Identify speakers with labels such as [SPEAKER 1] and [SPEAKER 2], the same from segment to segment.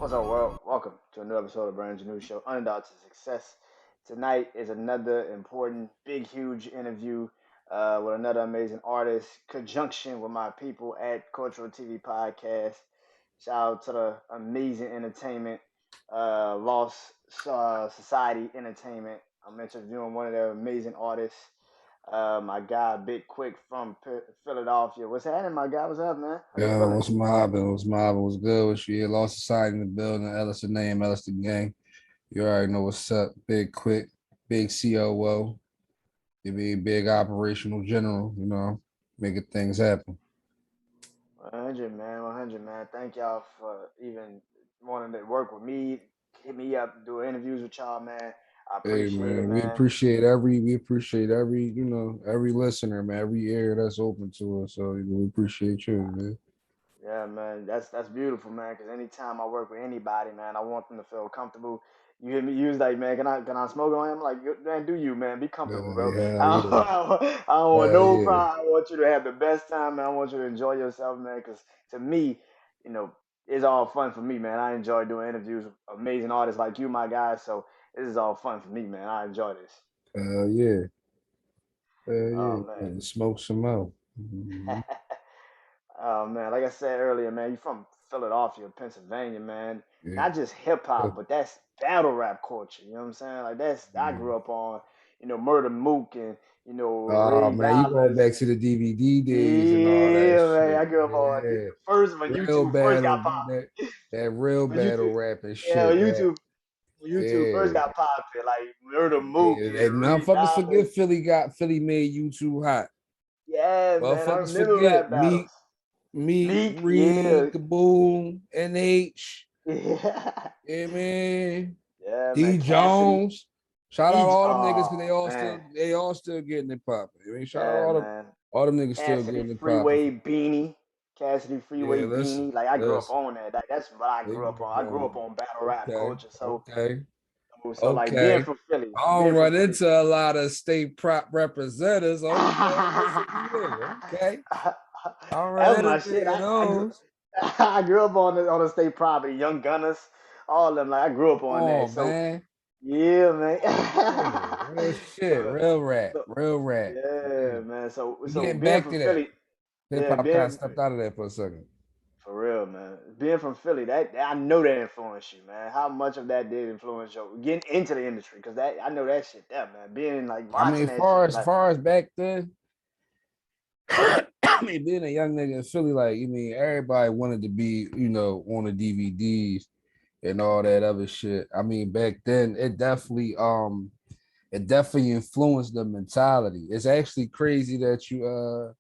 [SPEAKER 1] What's up, world? Welcome to another episode of Brand's New Show, Underdog to Success. Tonight is another important, big, huge interview with another amazing artist, conjunction with my people at Cultural TV Podcast. Shout out to the amazing entertainment, Lost Society Entertainment. I'm interviewing one of their amazing artists, my guy, Big Quick from Philadelphia. What's happening, my guy? What's up, man? How you
[SPEAKER 2] Yeah,
[SPEAKER 1] feeling?
[SPEAKER 2] what's mobbing? What's mobbing? What's good? What's you? Lost Society in the building. Ellis the name, Ellis the gang. You already know what's up. Big quick, big COO. You be big operational general. Making things happen.
[SPEAKER 1] 100, man. 100, man. Thank y'all for even wanting to work with me. Hit me up, do interviews with y'all, man. I
[SPEAKER 2] Hey
[SPEAKER 1] appreciate it,
[SPEAKER 2] man, we
[SPEAKER 1] man.
[SPEAKER 2] appreciate every listener, man, every ear that's open to us. So we appreciate you, man.
[SPEAKER 1] Yeah, man. That's beautiful, man. Because anytime I work with anybody, man, I want them to feel comfortable. You hear me? Use like, man, can I smoke on him? Like, man, do you, man? Be comfortable, bro.
[SPEAKER 2] Hell
[SPEAKER 1] I
[SPEAKER 2] yeah,
[SPEAKER 1] don't want
[SPEAKER 2] hell
[SPEAKER 1] no
[SPEAKER 2] yeah.
[SPEAKER 1] problem. I want you to have the best time, man. I want you to enjoy yourself, man. Because to me, you know, it's all fun for me, man. I enjoy doing interviews with amazing artists like you, my guy. So this is all fun for me, man. I enjoy this.
[SPEAKER 2] Hell yeah. Hell
[SPEAKER 1] Oh
[SPEAKER 2] yeah.
[SPEAKER 1] man.
[SPEAKER 2] And smoke some out. Mhm.
[SPEAKER 1] Oh man, like I said earlier, man, you from Philadelphia, Pennsylvania, man.
[SPEAKER 2] Yeah.
[SPEAKER 1] Not just hip hop, but that's battle rap culture. You know what I'm saying? Like that's I grew up on, Murder Mook and
[SPEAKER 2] Oh
[SPEAKER 1] Ray
[SPEAKER 2] man, you going
[SPEAKER 1] Dollars.
[SPEAKER 2] back to the DVD days and all that
[SPEAKER 1] Yeah, man.
[SPEAKER 2] shit.
[SPEAKER 1] I grew up on
[SPEAKER 2] Yeah.
[SPEAKER 1] first when
[SPEAKER 2] Real
[SPEAKER 1] YouTube first
[SPEAKER 2] battle,
[SPEAKER 1] got
[SPEAKER 2] man.
[SPEAKER 1] popped.
[SPEAKER 2] That real
[SPEAKER 1] When
[SPEAKER 2] battle
[SPEAKER 1] YouTube,
[SPEAKER 2] rap and
[SPEAKER 1] yeah,
[SPEAKER 2] shit.
[SPEAKER 1] when YouTube first
[SPEAKER 2] Yeah.
[SPEAKER 1] got popped, like Murder Mook
[SPEAKER 2] Yeah.
[SPEAKER 1] and
[SPEAKER 2] And
[SPEAKER 1] Ray
[SPEAKER 2] motherfuckers
[SPEAKER 1] Dollars.
[SPEAKER 2] forget Philly made you too hot.
[SPEAKER 1] Yeah, man. I
[SPEAKER 2] Motherfuckers
[SPEAKER 1] remember
[SPEAKER 2] forget
[SPEAKER 1] rap battles.
[SPEAKER 2] Meek,
[SPEAKER 1] Meek, yeah.
[SPEAKER 2] Reed, Kaboom, NH.
[SPEAKER 1] Yeah.
[SPEAKER 2] Yeah, man.
[SPEAKER 1] Yeah, man.
[SPEAKER 2] D
[SPEAKER 1] Cassidy.
[SPEAKER 2] Jones. Shout out all them niggas because
[SPEAKER 1] Oh man.
[SPEAKER 2] they all still getting it popping. I mean, shout out
[SPEAKER 1] Yeah, man.
[SPEAKER 2] all them niggas still
[SPEAKER 1] Cassidy
[SPEAKER 2] getting it popping.
[SPEAKER 1] Freeway Beanie. Cassidy Freeway
[SPEAKER 2] Yeah,
[SPEAKER 1] Beanie. Like I grew up
[SPEAKER 2] listen.
[SPEAKER 1] on that. That's what I
[SPEAKER 2] They
[SPEAKER 1] grew up
[SPEAKER 2] grew
[SPEAKER 1] on.
[SPEAKER 2] up
[SPEAKER 1] I grew up
[SPEAKER 2] on.
[SPEAKER 1] on battle rap
[SPEAKER 2] Okay,
[SPEAKER 1] culture. So
[SPEAKER 2] okay,
[SPEAKER 1] so like being
[SPEAKER 2] okay.
[SPEAKER 1] from Philly,
[SPEAKER 2] I don't
[SPEAKER 1] being from
[SPEAKER 2] run
[SPEAKER 1] Philly.
[SPEAKER 2] into a lot of state prop representatives. Okay, listen here. Okay, I don't
[SPEAKER 1] That was
[SPEAKER 2] run
[SPEAKER 1] my
[SPEAKER 2] into
[SPEAKER 1] shit.
[SPEAKER 2] any of
[SPEAKER 1] I grew
[SPEAKER 2] those.
[SPEAKER 1] I grew up on the state property, Young Gunners, all of them. Like I grew up on that.
[SPEAKER 2] Oh
[SPEAKER 1] So
[SPEAKER 2] man.
[SPEAKER 1] yeah, man.
[SPEAKER 2] Yeah, real shit,
[SPEAKER 1] so,
[SPEAKER 2] real rap,
[SPEAKER 1] so
[SPEAKER 2] real rap.
[SPEAKER 1] yeah,
[SPEAKER 2] Yeah.
[SPEAKER 1] man.
[SPEAKER 2] We
[SPEAKER 1] So
[SPEAKER 2] getting
[SPEAKER 1] being
[SPEAKER 2] back
[SPEAKER 1] from
[SPEAKER 2] to that.
[SPEAKER 1] Philly,
[SPEAKER 2] Hip
[SPEAKER 1] yeah,
[SPEAKER 2] hop kind of
[SPEAKER 1] being
[SPEAKER 2] stepped out of that for a second.
[SPEAKER 1] for real, man. Being from Philly, that I know that influenced you, man. How much of that did influence you getting into the industry? Because that I know that shit, there, man. Being like
[SPEAKER 2] I mean,
[SPEAKER 1] watching that shit, like
[SPEAKER 2] far as back then, I mean, being a young nigga in Philly, like, you mean, everybody wanted to be, on the DVDs and all that other shit. I mean, back then, it definitely influenced the mentality. It's actually crazy that you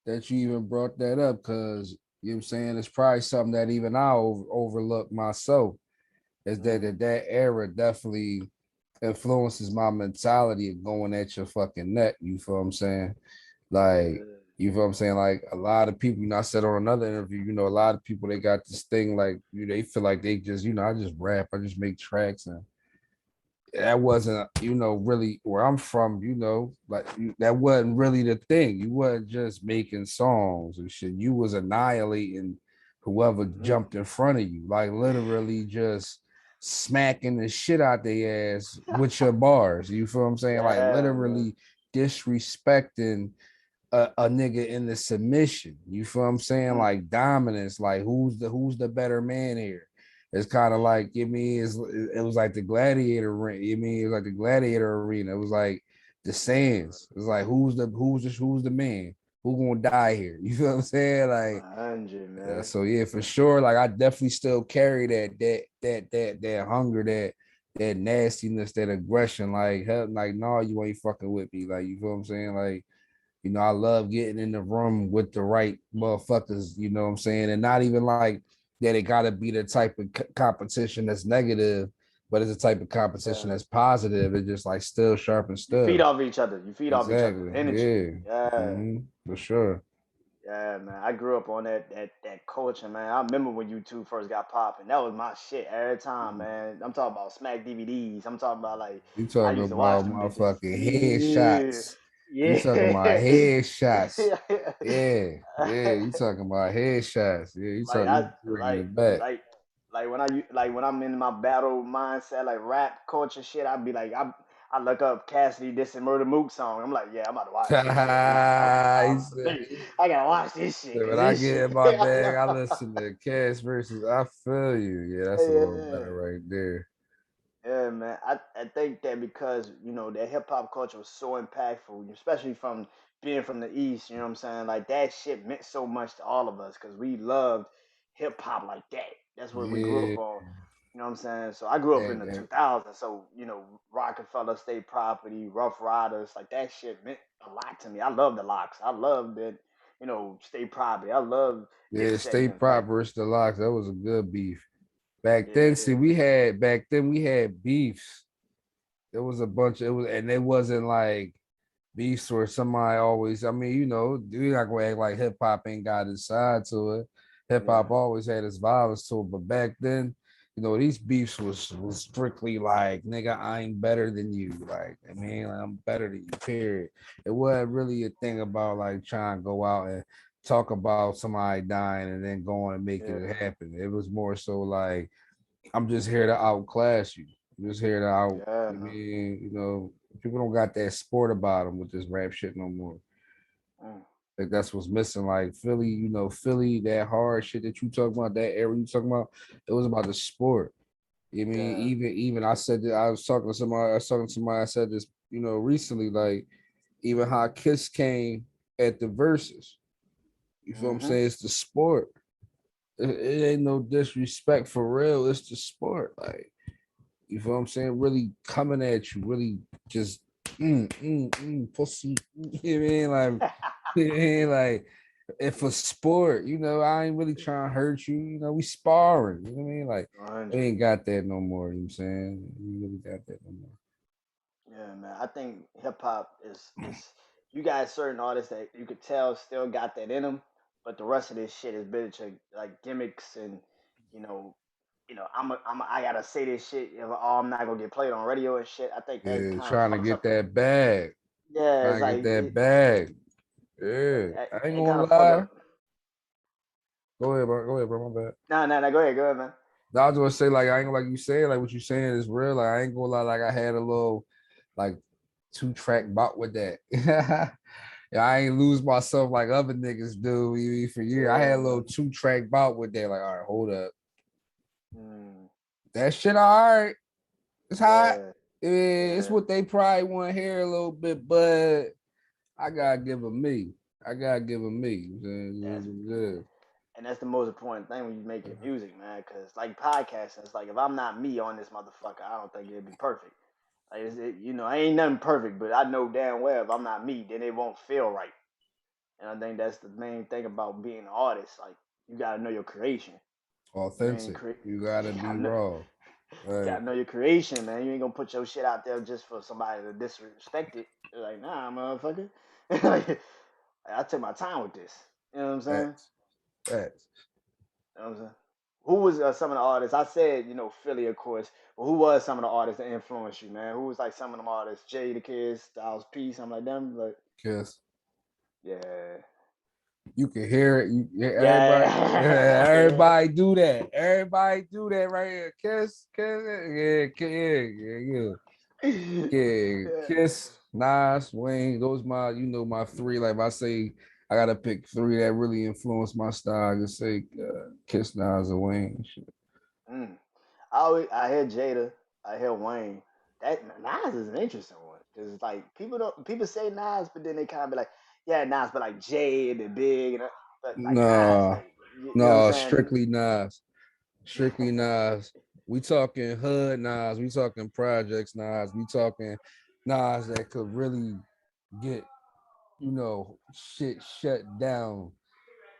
[SPEAKER 2] even brought that up because you know what I'm saying it's probably something that even I overlook myself. Is
[SPEAKER 1] mm,
[SPEAKER 2] that era definitely influences my mentality of going at your fucking neck. You feel what I'm saying? Like,
[SPEAKER 1] yeah,
[SPEAKER 2] you feel what I'm saying? Like a lot of people, I said on another interview, a lot of people they got this thing like they feel like they just, I just rap, I just make tracks and that wasn't, really where I'm from, like that wasn't really the thing. You wasn't just making songs and shit. You was annihilating whoever
[SPEAKER 1] mm,
[SPEAKER 2] jumped in front of you, like literally just smacking the shit out their ass with your bars. You feel what I'm saying? Like
[SPEAKER 1] yeah, man.
[SPEAKER 2] literally disrespecting a nigga in the submission. You feel what I'm saying?
[SPEAKER 1] Mm,
[SPEAKER 2] Like dominance. Like who's the better man here? It's kind of like it was like the gladiator ring. It was like the gladiator arena. It was like the sands. It's like who's the man? Who gonna die here? You feel what I'm saying? Like
[SPEAKER 1] 100, man.
[SPEAKER 2] so yeah, for sure. Like I definitely still carry that hunger, that nastiness, that aggression. Like hell, like no, you ain't fucking with me. Like you feel what I'm saying? Like I love getting in the room with the right motherfuckers, you know what I'm saying? And not even like that it got to be the type of competition that's negative, but it's a type of competition
[SPEAKER 1] Yeah.
[SPEAKER 2] that's positive. It's just like still sharp and
[SPEAKER 1] You feed
[SPEAKER 2] still.
[SPEAKER 1] off each other. You feed off each other's
[SPEAKER 2] Exactly.
[SPEAKER 1] energy.
[SPEAKER 2] Yeah.
[SPEAKER 1] Yeah.
[SPEAKER 2] For sure.
[SPEAKER 1] Yeah, man. I grew up on that culture, man. I remember when YouTube first got popping. That was my shit every time, man. I'm talking about Smack DVDs. I'm talking about like
[SPEAKER 2] You
[SPEAKER 1] I
[SPEAKER 2] talking
[SPEAKER 1] used to watch
[SPEAKER 2] about
[SPEAKER 1] them bitches.
[SPEAKER 2] motherfucking
[SPEAKER 1] Yeah,
[SPEAKER 2] headshots. You talking about
[SPEAKER 1] yeah.
[SPEAKER 2] headshots. Yeah. Yeah. You talking about headshots. Yeah. You
[SPEAKER 1] like
[SPEAKER 2] talking,
[SPEAKER 1] I
[SPEAKER 2] you bringing
[SPEAKER 1] like
[SPEAKER 2] it back.
[SPEAKER 1] like Like when I'm in my battle mindset, like rap culture shit, I'd be like, I look up Cassidy Diss and Murder Mook song. I'm like, yeah, I'm about to watch this shit.
[SPEAKER 2] He said,
[SPEAKER 1] I gotta watch this shit because
[SPEAKER 2] when I
[SPEAKER 1] this
[SPEAKER 2] get
[SPEAKER 1] shit.
[SPEAKER 2] in my bag, I listen to Cash versus I Feel You. Yeah, that's a little better
[SPEAKER 1] Yeah.
[SPEAKER 2] right there.
[SPEAKER 1] Yeah, man. I think that because, that hip hop culture was so impactful, especially from being from the East, you know what I'm saying? Like that shit meant so much to all of us because we loved hip hop like that. That's what we grew
[SPEAKER 2] Yeah.
[SPEAKER 1] up on. You know what I'm saying? So I grew up in the
[SPEAKER 2] And
[SPEAKER 1] 2000s. So, Rockefeller State Property, Rough Riders, like that shit meant a lot to me. I love the locks. I love that, State Property. I love
[SPEAKER 2] yeah,
[SPEAKER 1] Dipset
[SPEAKER 2] Stay
[SPEAKER 1] and Fat.
[SPEAKER 2] Proper, it's the locks. That was a good beef. Back then, see,
[SPEAKER 1] Yeah.
[SPEAKER 2] we had beefs. There was a bunch, and it wasn't like beefs where somebody always, I mean, you're not gonna act like hip hop ain't got his side to it. Hip
[SPEAKER 1] Yeah.
[SPEAKER 2] hop always had its violence to it, but back then, these beefs was strictly like, nigga, I ain't better than you. Like, I mean, I'm better than you, period. It wasn't really a thing about like trying to go out and talk about somebody dying and then going and making
[SPEAKER 1] Yeah.
[SPEAKER 2] it happen. It was more so like, I'm just here to outclass you. I'm just here to out.
[SPEAKER 1] Yeah,
[SPEAKER 2] I
[SPEAKER 1] man.
[SPEAKER 2] mean, people don't got that sport about them with this rap shit no more.
[SPEAKER 1] Mm.
[SPEAKER 2] Like that's what's missing. Like Philly, Philly, that hard shit that you talking about, that era you talking about, it was about the sport. I mean,
[SPEAKER 1] Yeah.
[SPEAKER 2] even I said that I was talking to somebody, I said this, recently, like even how Kiss came at the verses. You feel what I'm
[SPEAKER 1] Mm-hmm.
[SPEAKER 2] saying? It's the sport. It ain't no disrespect for real. It's the sport. Like, you feel what I'm saying? Really coming at you, really just pussy. You know what I mean? Like, like if a sport, I ain't really trying to hurt you. We sparring. You know what I mean? Like, we
[SPEAKER 1] 100.
[SPEAKER 2] ain't got that no more. You know what I'm saying? We really got that no more.
[SPEAKER 1] Yeah, man. I think hip hop is you got certain artists that you could tell still got that in them, but the rest of this shit is bitch like gimmicks and you know, I gotta say this shit. I'm not gonna get played on radio and shit. I think that
[SPEAKER 2] Yeah,
[SPEAKER 1] kind of
[SPEAKER 2] trying to
[SPEAKER 1] fucks
[SPEAKER 2] get
[SPEAKER 1] up the.
[SPEAKER 2] that bag.
[SPEAKER 1] Yeah, it's
[SPEAKER 2] Trying to get
[SPEAKER 1] like
[SPEAKER 2] that bag. Yeah, I ain't
[SPEAKER 1] it kind
[SPEAKER 2] gonna
[SPEAKER 1] of fuck
[SPEAKER 2] lie.
[SPEAKER 1] up.
[SPEAKER 2] Go ahead, bro. Go ahead, bro. My bad.
[SPEAKER 1] Nah, nah, nah. Go ahead, man.
[SPEAKER 2] No, I was gonna say, like, I ain't gonna, like you saying, like what you saying is real. Like I ain't gonna lie, like I had a little like 2-track bout with that. Yeah, I ain't lose myself like other niggas do for years. I had
[SPEAKER 1] Yeah,
[SPEAKER 2] a little
[SPEAKER 1] man.
[SPEAKER 2] 2-track bout with that. Like, all right, hold up.
[SPEAKER 1] Mm,
[SPEAKER 2] That shit all right. It's hot.
[SPEAKER 1] yeah,
[SPEAKER 2] It's
[SPEAKER 1] yeah.
[SPEAKER 2] what they probably want to hear a little bit, but I gotta give them me. I gotta give them me.
[SPEAKER 1] That's
[SPEAKER 2] Good.
[SPEAKER 1] And that's the most important thing when you make your music, man. Because like podcasting, it's like if I'm not me on this motherfucker, I don't think it'd be perfect. Like I ain't nothing perfect, but I know damn well if I'm not me, then it won't feel right. And I think that's the main thing about being an artist. Like you gotta know your creation. You ain't
[SPEAKER 2] Authentic.
[SPEAKER 1] create.
[SPEAKER 2] You
[SPEAKER 1] You
[SPEAKER 2] gotta be raw. Right.
[SPEAKER 1] gotta know your creation, man. You ain't gonna put your shit out there just for somebody to disrespect it. You're like, nah, motherfucker. Like, I took my time with this. You know what I'm saying?
[SPEAKER 2] Facts. Facts.
[SPEAKER 1] You know what I'm saying? Who was some of the artists? I said, Philly, of course. But who was some of the artists that influenced you, man? Who was like some of them artists? Jay the Kid, Styles P, something like them. Like,
[SPEAKER 2] Kiss.
[SPEAKER 1] yeah,
[SPEAKER 2] You can hear it. Everybody,
[SPEAKER 1] yeah,
[SPEAKER 2] everybody do that. Everybody do that right here. Kiss, yeah. Yeah,
[SPEAKER 1] yeah.
[SPEAKER 2] Kiss, Nas, Wayne. Those my three. Like if I say I gotta pick three that really influenced my style, I can say Kiss, Nas, and Wayne. Shit.
[SPEAKER 1] Mm. I hear Jada, I hear Wayne. That Nas is an interesting one because it's like people say Nas, but then they kind of be like, yeah, Nas, but like Jay and the Big and but like Nas,
[SPEAKER 2] No,
[SPEAKER 1] like you know what I'm
[SPEAKER 2] no,
[SPEAKER 1] saying?
[SPEAKER 2] strictly Nas. Strictly Nas. We talking hood Nas. We talking projects Nas. We talking Nas that could really get shit shut down.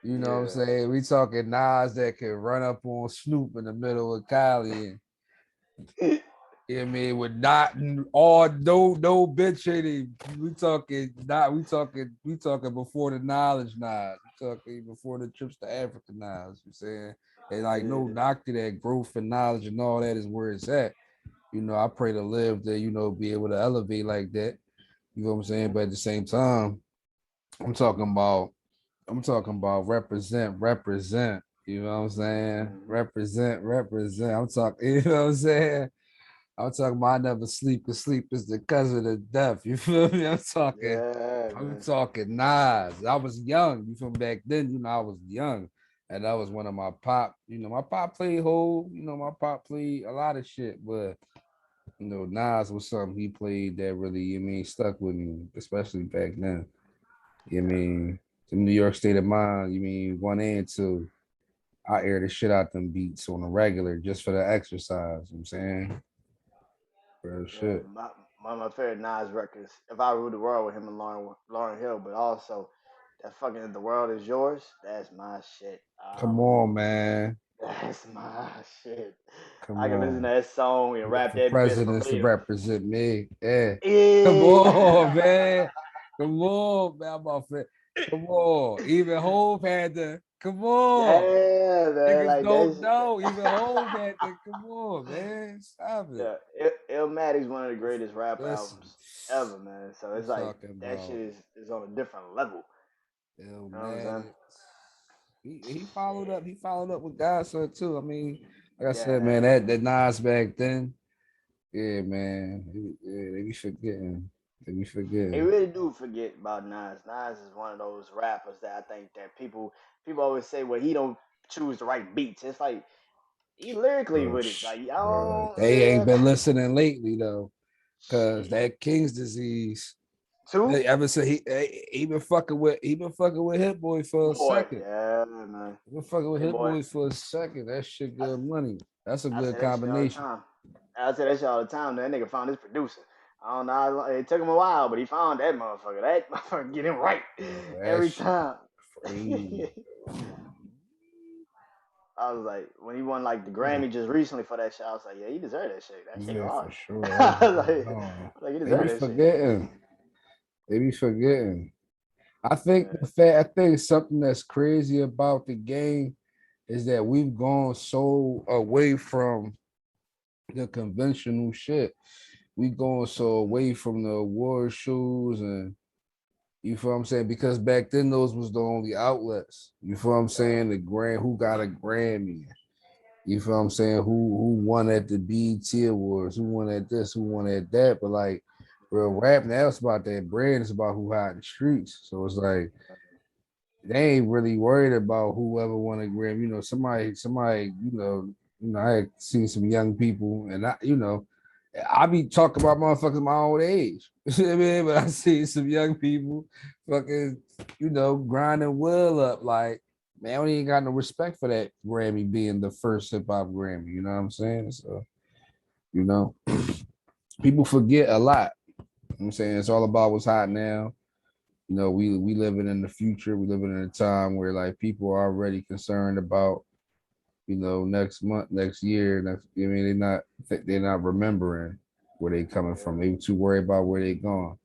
[SPEAKER 2] You know what I'm
[SPEAKER 1] Yeah.
[SPEAKER 2] saying? We talking Nas that could run up on Snoop in the middle of Cali and I mean with not all no bitch in him. We talking before the knowledge Nas. We talking before the trips to Africa Nas. You saying? And like no
[SPEAKER 1] Yeah.
[SPEAKER 2] doctor that growth and knowledge and all that is where it's at. I pray to live to, be able to elevate like that. You know what I'm saying?
[SPEAKER 1] Mhm.
[SPEAKER 2] But at the same time, I'm talking about represent. You know what I'm saying?
[SPEAKER 1] Mhm.
[SPEAKER 2] Represent. I'm talking, you know what I'm saying? I'm talking about I never sleep because sleep is the cousin of death. You feel me?
[SPEAKER 1] Yeah,
[SPEAKER 2] I'm
[SPEAKER 1] man.
[SPEAKER 2] talking Nas. I was young. You feel me? Back then, I was young. And that was one of my pop. My pop played whole, my pop played a lot of shit, but Nas was something he played that really, stuck with me, especially back then. The New York State of Mind, 1 and 2. I air the shit out them beats on a regular just for the exercise. You know what I'm saying? Real
[SPEAKER 1] Yeah,
[SPEAKER 2] shit.
[SPEAKER 1] one of my favorite Nas records. If I Rule the World with him and Lauren Hill, but also that fucking The World Is Yours. That's my shit.
[SPEAKER 2] Come on, man.
[SPEAKER 1] That's my shit.
[SPEAKER 2] Come
[SPEAKER 1] I can listen to
[SPEAKER 2] on.
[SPEAKER 1] that song and
[SPEAKER 2] Look
[SPEAKER 1] rap
[SPEAKER 2] for
[SPEAKER 1] that bitch
[SPEAKER 2] presidents to
[SPEAKER 1] verbatim.
[SPEAKER 2] represent me. Yeah. Come on,
[SPEAKER 1] Yeah.
[SPEAKER 2] man. Come on, man. I'm off it. Come on. Even Hove had to. Come on.
[SPEAKER 1] Yeah, man.
[SPEAKER 2] Niggas
[SPEAKER 1] Like
[SPEAKER 2] don't
[SPEAKER 1] that's
[SPEAKER 2] know. Even Hove had to. Come on, man. Stop it.
[SPEAKER 1] yeah. Illmatic's one of the greatest rap
[SPEAKER 2] Listen.
[SPEAKER 1] albums ever, man. So
[SPEAKER 2] I'm
[SPEAKER 1] it's like
[SPEAKER 2] talking
[SPEAKER 1] that shit
[SPEAKER 2] about
[SPEAKER 1] is on a different level. You know what I'm saying?
[SPEAKER 2] Illmatic. He followed up. He followed up with Godson too. Like I said, man,
[SPEAKER 1] Yeah.
[SPEAKER 2] that Nas back then. Yeah, man. Yeah, they be forgetting. They be
[SPEAKER 1] They
[SPEAKER 2] forgetting.
[SPEAKER 1] really do forget about Nas. Nas is one of those rappers that I think that people always say, well, he don't choose the right beats. It's like he lyrically
[SPEAKER 2] Bro,
[SPEAKER 1] with it. Like,
[SPEAKER 2] they ain't
[SPEAKER 1] yeah,
[SPEAKER 2] been listening lately though, cause
[SPEAKER 1] shit.
[SPEAKER 2] that King's disease.
[SPEAKER 1] Two
[SPEAKER 2] They ever say he been fucking with Hit Boy for a
[SPEAKER 1] boy,
[SPEAKER 2] second.
[SPEAKER 1] yeah, man.
[SPEAKER 2] He been fucking with
[SPEAKER 1] Hey,
[SPEAKER 2] Hit
[SPEAKER 1] boy,
[SPEAKER 2] Boys for a second. That shit
[SPEAKER 1] I,
[SPEAKER 2] good money. That's a
[SPEAKER 1] I
[SPEAKER 2] good
[SPEAKER 1] say that shit all the
[SPEAKER 2] combination.
[SPEAKER 1] time. I say that shit all the time. That nigga found his producer. I don't know. It took him a while, but he found that motherfucker. That motherfucker get him right
[SPEAKER 2] Bro, that
[SPEAKER 1] every
[SPEAKER 2] shit
[SPEAKER 1] time.
[SPEAKER 2] crazy.
[SPEAKER 1] I was like, when he won like the
[SPEAKER 2] Yeah,
[SPEAKER 1] Grammy just recently for that shit, I was like, yeah, he deserved that shit. That shit
[SPEAKER 2] yeah,
[SPEAKER 1] hard.
[SPEAKER 2] for sure. That was
[SPEAKER 1] I was
[SPEAKER 2] going
[SPEAKER 1] like,
[SPEAKER 2] on.
[SPEAKER 1] he
[SPEAKER 2] They be
[SPEAKER 1] deserved that shit.
[SPEAKER 2] forgetting. They be forgetting.
[SPEAKER 1] Yeah.
[SPEAKER 2] I think something that's crazy about the game is that we've gone so away from the conventional shit. We going so away from the award shows and you feel what I'm saying? Because back then those was the only outlets. You feel what I'm saying? The grand who got a Grammy. You feel what I'm saying? Who won at the BET Awards? Who won at this? Who won at that? But like real rap now it's about that brand. It's about who hot in the streets. So it's like they ain't really worried about whoever won a Grammy. Somebody. I had seen some young people, and I be talking about motherfuckers my old age. You know what I mean? But I see some young people fucking, grinding well up. Like, man, I don't even got no respect for that Grammy being the first hip hop Grammy. You know what I'm saying? So, you know, people forget a lot. I'm saying it's all about what's hot now. We living in the future. We living in a time where like people are already concerned about, next month, next year. They're not remembering where they coming from. They too worried about where they going.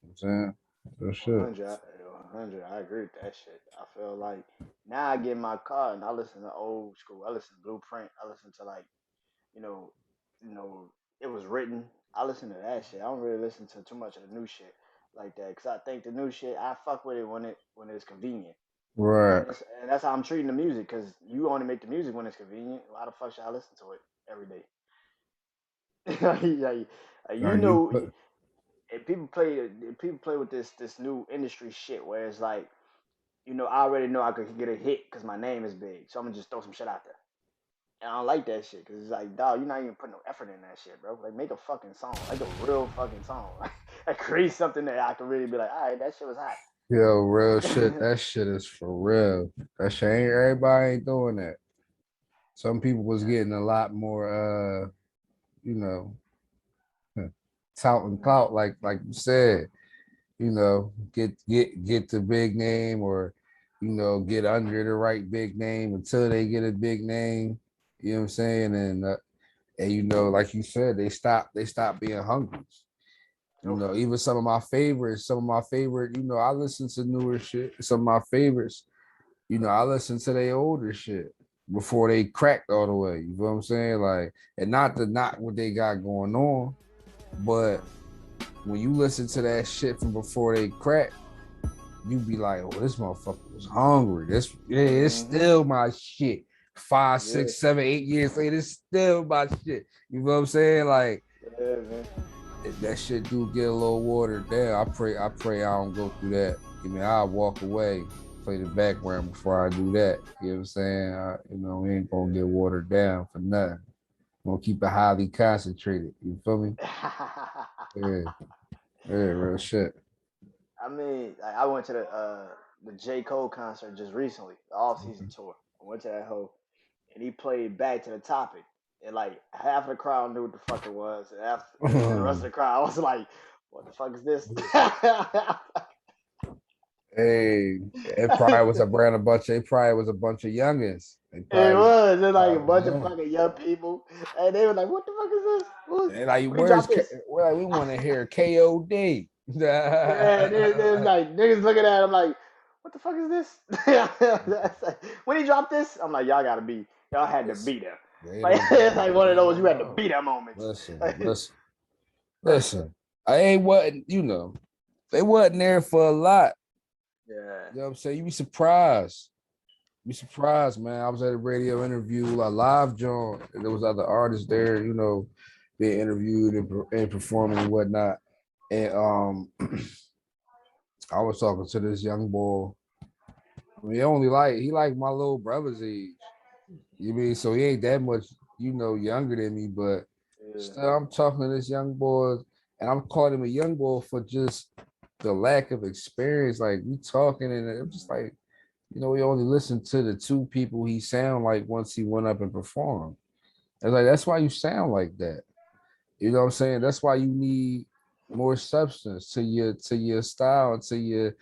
[SPEAKER 2] You know what I'm saying? So shit.
[SPEAKER 1] 100, 100. I agree with that shit. I feel like now I get in my car and I listen to old school. I listen to Blueprint. I listen to like, you know, you know, it was written. I listen to that shit. I don't really listen to too much of the new shit like that because I think the new shit I fuck with it when it's convenient.
[SPEAKER 2] Right.
[SPEAKER 1] And that's how I'm treating the music because you only make the music when it's convenient. Why the fuck should I listen to it every day? like,
[SPEAKER 2] Are
[SPEAKER 1] you
[SPEAKER 2] you
[SPEAKER 1] know, and people play with this new industry shit where it's like, I already know I could get a hit because my name is big, so I'm gonna just throw some shit out there. And I don't like that shit because it's like, dog, you're not even putting no effort in that shit, bro. Like, make a fucking song, like a real fucking song, like create something that I can really be like, all right, that shit was hot.
[SPEAKER 2] yo, real shit? That shit is for real. That shit ain't everybody ain't doing that. Some people was
[SPEAKER 1] Yeah.
[SPEAKER 2] getting a lot more you know, tout and clout, like you said. Get the big name or get under the right big name until they get a big name. You know what I'm saying? And like you said, they stop being hungry.
[SPEAKER 1] Oof.
[SPEAKER 2] Even some of my favorite, I listen to newer shit. Some of my favorites, I listen to their older shit before they cracked all the way. You know what I'm saying? Like, and not what they got going on, but when you listen to that shit from before they cracked, you be like, oh, this motherfucker was hungry. It's
[SPEAKER 1] Mm-hmm.
[SPEAKER 2] still my shit. Five,
[SPEAKER 1] Yeah.
[SPEAKER 2] 6, 7, 8 years later, it's still my shit. You know what I'm saying? Like
[SPEAKER 1] Yeah, man.
[SPEAKER 2] that shit do get a little watered down. I pray I don't go through that. I mean, I'll walk away, play the background before I do that. You know what I'm saying? We ain't gonna get watered down for nothing. We're gonna keep it highly concentrated. You feel me? Yeah, yeah, real shit.
[SPEAKER 1] I mean, like, I went to the J. Cole concert just recently, the off season tour. I went to that hoe and he played Back to the Topic. And like half of the crowd knew what the fuck it was, and and the rest of the crowd was like, "What the fuck is this?"
[SPEAKER 2] Hey, it probably was around a bunch. It probably was a bunch of youngins. They
[SPEAKER 1] It
[SPEAKER 2] probably,
[SPEAKER 1] was. There's like a
[SPEAKER 2] probably was
[SPEAKER 1] bunch of
[SPEAKER 2] young.
[SPEAKER 1] fucking young people, and they were like, "What the fuck is this?
[SPEAKER 2] And like,
[SPEAKER 1] Who dropped this?"
[SPEAKER 2] we're like, we want to hear KOD.
[SPEAKER 1] Yeah, there's like niggas looking at him like, "What the fuck is this?" That's like, when he dropped this, I'm like, y'all had to
[SPEAKER 2] Listen,
[SPEAKER 1] be there.
[SPEAKER 2] they
[SPEAKER 1] Like
[SPEAKER 2] don't
[SPEAKER 1] it's
[SPEAKER 2] know.
[SPEAKER 1] like one of
[SPEAKER 2] They
[SPEAKER 1] those you
[SPEAKER 2] don't
[SPEAKER 1] had to
[SPEAKER 2] know.
[SPEAKER 1] be there moments.
[SPEAKER 2] Listen, listen, listen. I ain't wasn't, they wasn't there for a lot.
[SPEAKER 1] Yeah.
[SPEAKER 2] You know what I'm saying? You be surprised. Be surprised, man. I was at a radio interview, a live joint, and there was other artists there, being interviewed and performing and whatnot. And I was talking to this young boy. I mean, he like my little brother's age. You mean so he ain't that much, younger than me, but
[SPEAKER 1] Yeah.
[SPEAKER 2] still I'm talking to this young boy and I'm calling him a young boy for just the lack of experience. Like we talking and I'm just like, we only listened to the two people he sound like once he went up and performed. It's like that's why you sound like that. You know what I'm saying? That's why you need more substance to your style, to your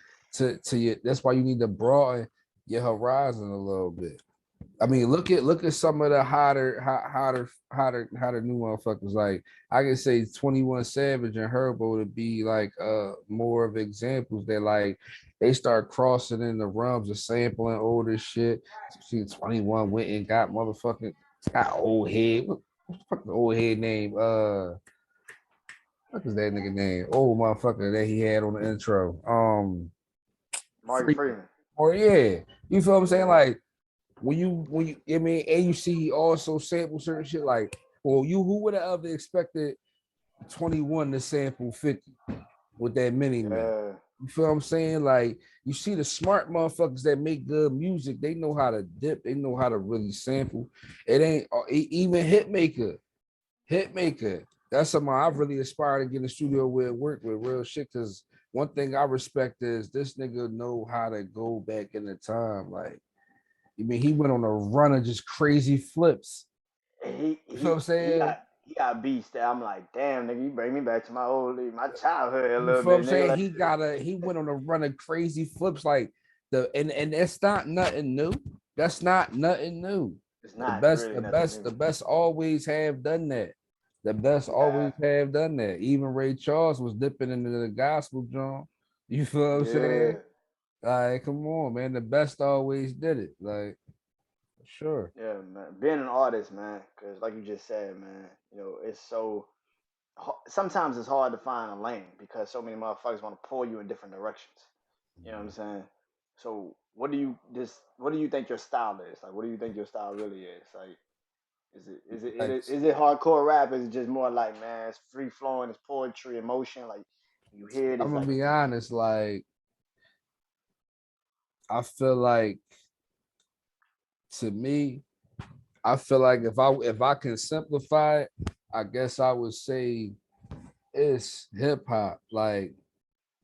[SPEAKER 2] that's why you need to broaden your horizon a little bit. I mean, look at some of the hotter new motherfuckers. Like I can say 21 Savage and Herbo to be like more of examples that like they start crossing in the realms of sampling older shit. See 21 went and got old head. What the fuck the old head name? What is that nigga name? Old motherfucker that he had on the intro.
[SPEAKER 1] Marty
[SPEAKER 2] Freaking.
[SPEAKER 1] Freeman.
[SPEAKER 2] Or yeah. You feel what I'm saying?
[SPEAKER 1] Yeah.
[SPEAKER 2] Like I mean, and you see also sample certain shit like, well, who would have ever expected 21 to sample 50 with that mini man?
[SPEAKER 1] Yeah.
[SPEAKER 2] You feel what I'm saying? Like, you see the smart motherfuckers that make good music, they know how to dip, they know how to really sample. It ain't even Hitmaker. That's something I really aspire to get in the studio with, work with real shit. Cause one thing I respect is this nigga know how to go back in the time. Like, I mean, he went on a run of just crazy flips.
[SPEAKER 1] He
[SPEAKER 2] You feel what
[SPEAKER 1] he
[SPEAKER 2] I'm
[SPEAKER 1] he
[SPEAKER 2] saying?
[SPEAKER 1] got he got beats that I'm like, damn nigga, you bring me back to my childhood a
[SPEAKER 2] You
[SPEAKER 1] little
[SPEAKER 2] feel what
[SPEAKER 1] bit,
[SPEAKER 2] I'm
[SPEAKER 1] nigga.
[SPEAKER 2] saying?
[SPEAKER 1] Like
[SPEAKER 2] He went on a run of crazy flips like and that's not nothing new. That's not nothing new.
[SPEAKER 1] it's
[SPEAKER 2] The
[SPEAKER 1] not
[SPEAKER 2] best,
[SPEAKER 1] really
[SPEAKER 2] the
[SPEAKER 1] nothing
[SPEAKER 2] best,
[SPEAKER 1] new.
[SPEAKER 2] the best always have done that. The best
[SPEAKER 1] Yeah.
[SPEAKER 2] always have done that. Even Ray Charles was dipping into the gospel drum. You feel what I'm saying?
[SPEAKER 1] Yeah.
[SPEAKER 2] Like, come on, man. The best always did it. Like, sure.
[SPEAKER 1] Yeah, man. Being an artist, man, because like you just said, man, it's sometimes it's hard to find a lane because so many motherfuckers want to pull you in different directions. You know what I'm saying? So what do you think your style is? Like what do you think your style really is? Like
[SPEAKER 2] Like,
[SPEAKER 1] is it hardcore rap? Is it just more like man, it's free flowing, it's poetry, emotion, like you hear it,
[SPEAKER 2] I'm
[SPEAKER 1] it's
[SPEAKER 2] gonna
[SPEAKER 1] like
[SPEAKER 2] be honest. Like, I feel like to me, I feel like if I can simplify it, I guess I would say it's hip hop. Like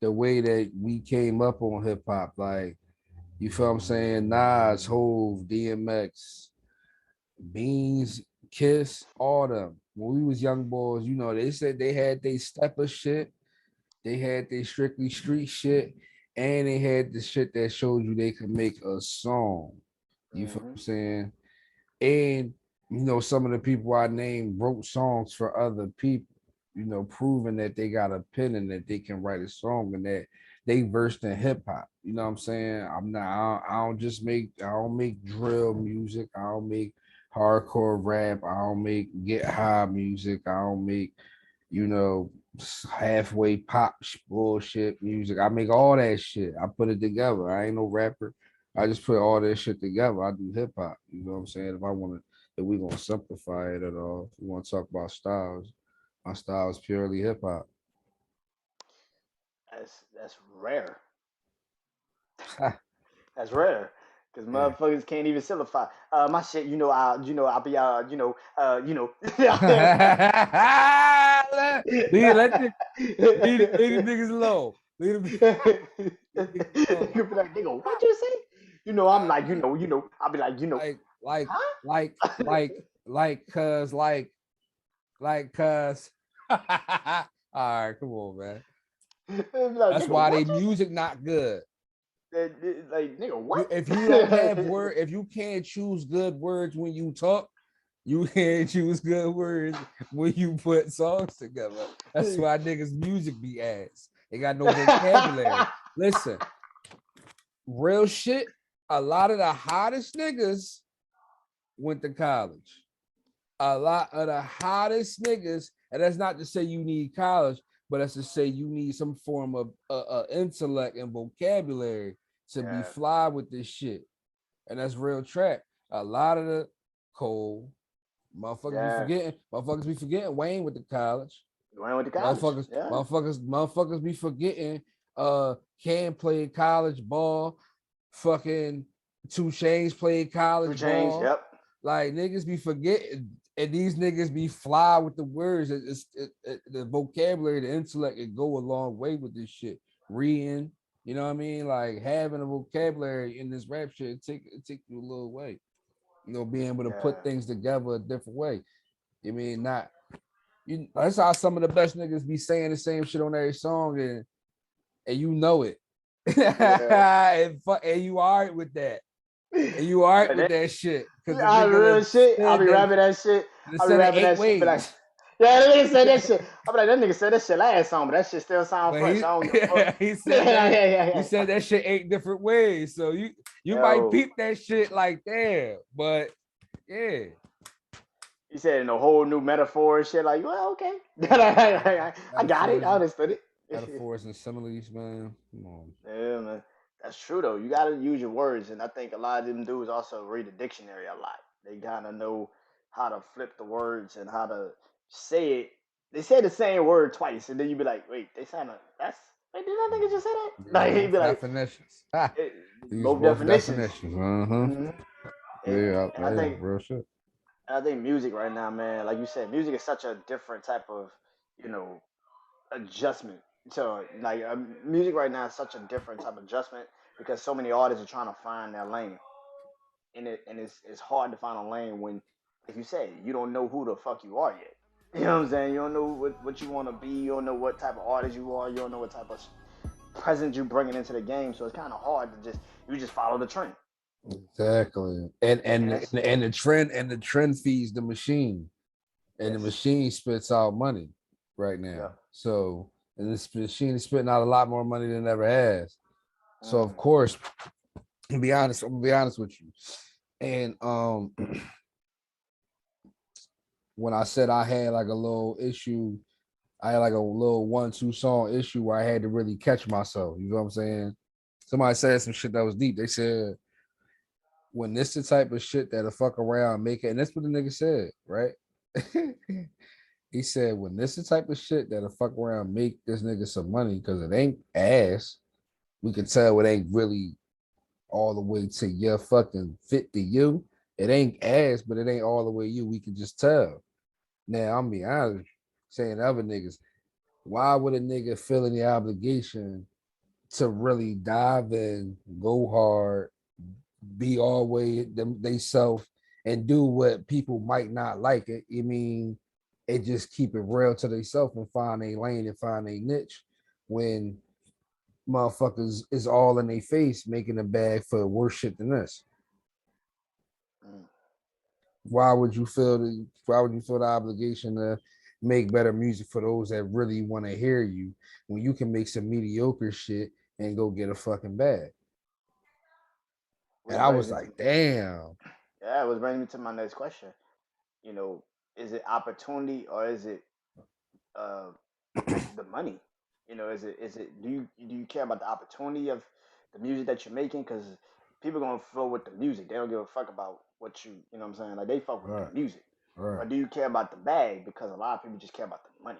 [SPEAKER 2] the way that we came up on hip hop. Like, you feel what I'm saying? Nas, Hove, DMX, Beans, Kiss, all them. When we was young boys, they said they had they stepper shit, they had they strictly street shit, and they had the shit that showed you they could make a song. You feel what
[SPEAKER 1] hmm
[SPEAKER 2] I'm saying? And some of the people I named wrote songs for other people, proving that they got a pen and that they can write a song and that they versed in hip hop. You know what I'm saying? I don't make drill music. I don't make hardcore rap. I don't make get high music. I don't make, you know, halfway pop bullshit music. I make all that shit. I put it together. I ain't no rapper. I just put all that shit together. I do hip hop. You know what I'm saying? If I want to, if we gonna simplify it at all, if we want to talk about styles, my style is purely hip hop.
[SPEAKER 1] That's rare. That's rare. Cause
[SPEAKER 2] Yeah.
[SPEAKER 1] motherfuckers can't even simplify. My shit, I'll be
[SPEAKER 2] Let the leave the niggas alone. Leave the niggas alone.
[SPEAKER 1] You be like, nigga, what you say? I'm like, I'll be like,
[SPEAKER 2] Like, like,
[SPEAKER 1] huh?
[SPEAKER 2] like, like, cause, cause. All right, come on, man.
[SPEAKER 1] Be like,
[SPEAKER 2] That's
[SPEAKER 1] nigga,
[SPEAKER 2] why they
[SPEAKER 1] what you
[SPEAKER 2] music not good.
[SPEAKER 1] like, nigga, what?
[SPEAKER 2] If you don't have word, if you can't choose good words when you talk, you can't choose good words when you put songs together. That's why niggas music be ass. They got no vocabulary. Listen, real shit. A lot of the hottest niggas went to college. A lot of the hottest niggas, and that's not to say you need college, but that's to say you need some form of intellect and vocabulary to be
[SPEAKER 1] Yeah,
[SPEAKER 2] fly with this shit. And that's real track. A lot of the Cole
[SPEAKER 1] yeah.
[SPEAKER 2] motherfuckers be forgetting Wayne went to college.
[SPEAKER 1] Went to college. Yeah.
[SPEAKER 2] Motherfuckers be forgetting Cam played college ball, fucking 2 Chainz played
[SPEAKER 1] 2
[SPEAKER 2] college
[SPEAKER 1] Chainz.
[SPEAKER 2] ball.
[SPEAKER 1] Yep.
[SPEAKER 2] Like niggas be forgetting, and these niggas be fly with the words. The vocabulary, the intellect, it go a long way with this shit. Reading, you know what I mean? Like having a vocabulary in this rap shit, it take you a little way. Being able to put
[SPEAKER 1] Yeah.
[SPEAKER 2] things together a different way. You mean not that's how some of the best niggas be saying the same shit on every song, and you know it.
[SPEAKER 1] Yeah.
[SPEAKER 2] and you all right with that. And you all right
[SPEAKER 1] But
[SPEAKER 2] with that shit. Cause the
[SPEAKER 1] I
[SPEAKER 2] nigga
[SPEAKER 1] real
[SPEAKER 2] that
[SPEAKER 1] shit. I'll
[SPEAKER 2] said
[SPEAKER 1] be
[SPEAKER 2] that
[SPEAKER 1] rapping that shit.
[SPEAKER 2] that
[SPEAKER 1] I'll be
[SPEAKER 2] said it
[SPEAKER 1] rapping
[SPEAKER 2] 8
[SPEAKER 1] that shit. Be like,
[SPEAKER 2] ways.
[SPEAKER 1] yeah, that nigga said that shit. I'll be like, that nigga said that shit last song, but that shit still sound
[SPEAKER 2] But
[SPEAKER 1] fresh.
[SPEAKER 2] he
[SPEAKER 1] I don't give a fuck.
[SPEAKER 2] he
[SPEAKER 1] Yeah,
[SPEAKER 2] said
[SPEAKER 1] yeah,
[SPEAKER 2] that
[SPEAKER 1] yeah,
[SPEAKER 2] he
[SPEAKER 1] yeah.
[SPEAKER 2] said that shit 8 different ways. So you might
[SPEAKER 1] Yo,
[SPEAKER 2] peep that shit like there, but yeah.
[SPEAKER 1] he said in a whole new metaphor and shit. Like, well, okay. I got it. I
[SPEAKER 2] Metaphors,
[SPEAKER 1] understood it.
[SPEAKER 2] metaphors and similes, man. Come on.
[SPEAKER 1] Yeah, man. That's true though. You gotta use your words, and I think a lot of them dudes also read the dictionary a lot. They kind of know how to flip the words and how to say it. They say the same word twice, and then you be like, "Wait, they sound that's wait, did that nigga just say that?"
[SPEAKER 2] Use
[SPEAKER 1] Like he'd
[SPEAKER 2] both
[SPEAKER 1] be like,
[SPEAKER 2] definitions.
[SPEAKER 1] eh,
[SPEAKER 2] Use
[SPEAKER 1] both
[SPEAKER 2] both
[SPEAKER 1] definitions.
[SPEAKER 2] definitions. Uh-huh.
[SPEAKER 1] hmm And,
[SPEAKER 2] Yeah,
[SPEAKER 1] and
[SPEAKER 2] yeah, real shit.
[SPEAKER 1] I think music right now, man, like you said, music is such a different type of you know adjustment. So like music right now is such a different type of adjustment because so many artists are trying to find their lane, and it's hard to find a lane when, like you say, you don't know who the fuck you are yet. You know what I'm saying? You don't know what you want to be. You don't know what type of artist you are. You don't know what type of presence you're bringing into the game. So it's kind of hard to just follow the trend.
[SPEAKER 2] Exactly. And
[SPEAKER 1] And
[SPEAKER 2] and
[SPEAKER 1] that's
[SPEAKER 2] and the trend feeds the machine, and the
[SPEAKER 1] yes,
[SPEAKER 2] machine spits out money right
[SPEAKER 1] yeah.
[SPEAKER 2] now. So and this machine is spitting out a lot more money than it ever has. So of
[SPEAKER 1] Mm,
[SPEAKER 2] course, I'm gonna be honest with you. And when I said I had like a little issue, I had like a little 1-2 song issue where I had to really catch myself. You know what I'm saying? Somebody said some shit that was deep. They said when this the type of shit that'll fuck around and make it, and that's what the nigga said, right? He said when this the type of shit that'll fuck around make this nigga some money because it ain't ass. We can tell it ain't really all the way to your fucking fit to you. It ain't ass, but it ain't all the way you. We can just tell. Now I'm be honest, saying to other niggas, why would a nigga feel any obligation to really dive in, go hard, be all way them they self, and do what people might not like it? You mean it just keep it real to themselves and find a lane and find a niche when motherfuckers is all in their face making a bag for worse shit than this.
[SPEAKER 1] mm.
[SPEAKER 2] Why would you feel the obligation to make better music for those that really want to hear you when you can make some mediocre shit and go get a fucking bag? And
[SPEAKER 1] Which
[SPEAKER 2] I
[SPEAKER 1] brings
[SPEAKER 2] was
[SPEAKER 1] me to
[SPEAKER 2] like, damn.
[SPEAKER 1] yeah, which brings me to my next question. You know, is it opportunity or is it uh, the money? You know, is it do you care about the opportunity of the music that you're making? Because people gonna flow with the music. They don't give a fuck about what you know what I'm saying. Like they fuck with the
[SPEAKER 2] Right,
[SPEAKER 1] music.
[SPEAKER 2] right.
[SPEAKER 1] Or do you care about the bag? Because a lot of people just care about the money,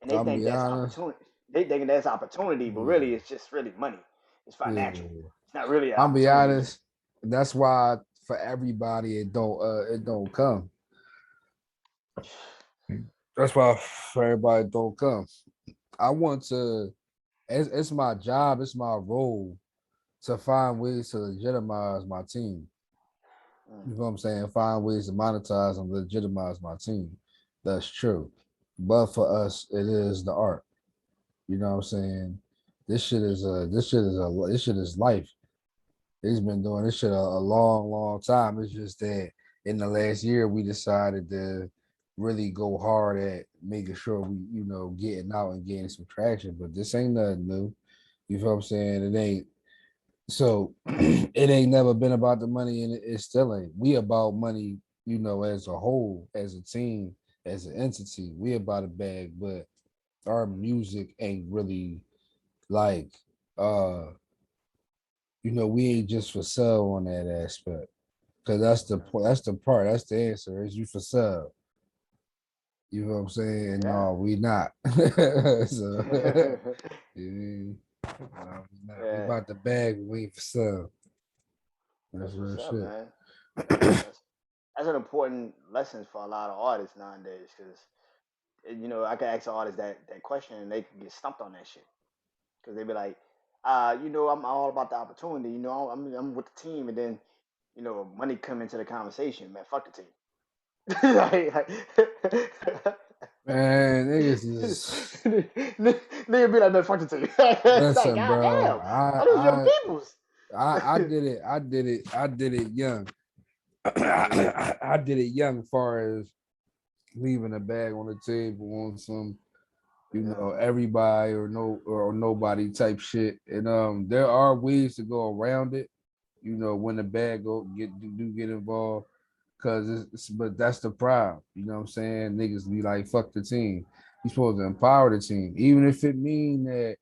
[SPEAKER 1] and they
[SPEAKER 2] I'll
[SPEAKER 1] think
[SPEAKER 2] be
[SPEAKER 1] that's
[SPEAKER 2] honest.
[SPEAKER 1] opportunity. They think that's opportunity, but
[SPEAKER 2] Yeah,
[SPEAKER 1] really it's just really money. It's financial.
[SPEAKER 2] yeah.
[SPEAKER 1] It's not really an
[SPEAKER 2] I'll be
[SPEAKER 1] opportunity.
[SPEAKER 2] honest. That's why for everybody it don't come. That's why for everybody it don't come. I want to. It's my job. It's my role to find ways to legitimize my team.
[SPEAKER 1] Mm,
[SPEAKER 2] You know what I'm saying? Find ways to monetize and legitimize my team. That's true. But for us, it is the art. You know what I'm saying? This shit is life. He's been doing this shit a long, long time. It's just that in the last year we decided to really go hard at making sure we, getting out and getting some traction. But this ain't nothing new. You know what I'm saying? It ain't so it ain't never been about the money and it still ain't. We about money, as a whole, as a team, as an entity. We about a bag, but our music ain't really like uh we ain't just for sale on that aspect. Cause that's the
[SPEAKER 1] okay.
[SPEAKER 2] point. That's the part. That's the answer. Is you for sale? You know what I'm saying?
[SPEAKER 1] Yeah.
[SPEAKER 2] No, we not. So yeah, no, we not. We
[SPEAKER 1] Yeah.
[SPEAKER 2] about the bag. We ain't for sale. That's
[SPEAKER 1] That's what's
[SPEAKER 2] real
[SPEAKER 1] up,
[SPEAKER 2] shit.
[SPEAKER 1] man. That's an important lesson for a lot of artists nowadays. Because I can ask an artist that question and they can get stumped on that shit. Because they be like, I'm all about the opportunity. I'm with the team, and then money come into the conversation. Man, fuck the team. like,
[SPEAKER 2] Man, niggas is
[SPEAKER 1] nigga be like, man, fuck the team. It's like,
[SPEAKER 2] listen,
[SPEAKER 1] god
[SPEAKER 2] bro.
[SPEAKER 1] damn, that is your people's.
[SPEAKER 2] I did it. I did it. I did it young.
[SPEAKER 1] Mm,
[SPEAKER 2] I did it young, as far as leaving a bag on the table on some,
[SPEAKER 1] yeah.
[SPEAKER 2] everybody or nobody type shit. And there are ways to go around it. When the bag do get involved, cause but that's the problem. You know what I'm saying? Niggas be like, fuck the team. You supposed to
[SPEAKER 1] Mm,
[SPEAKER 2] empower the team, even if it mean that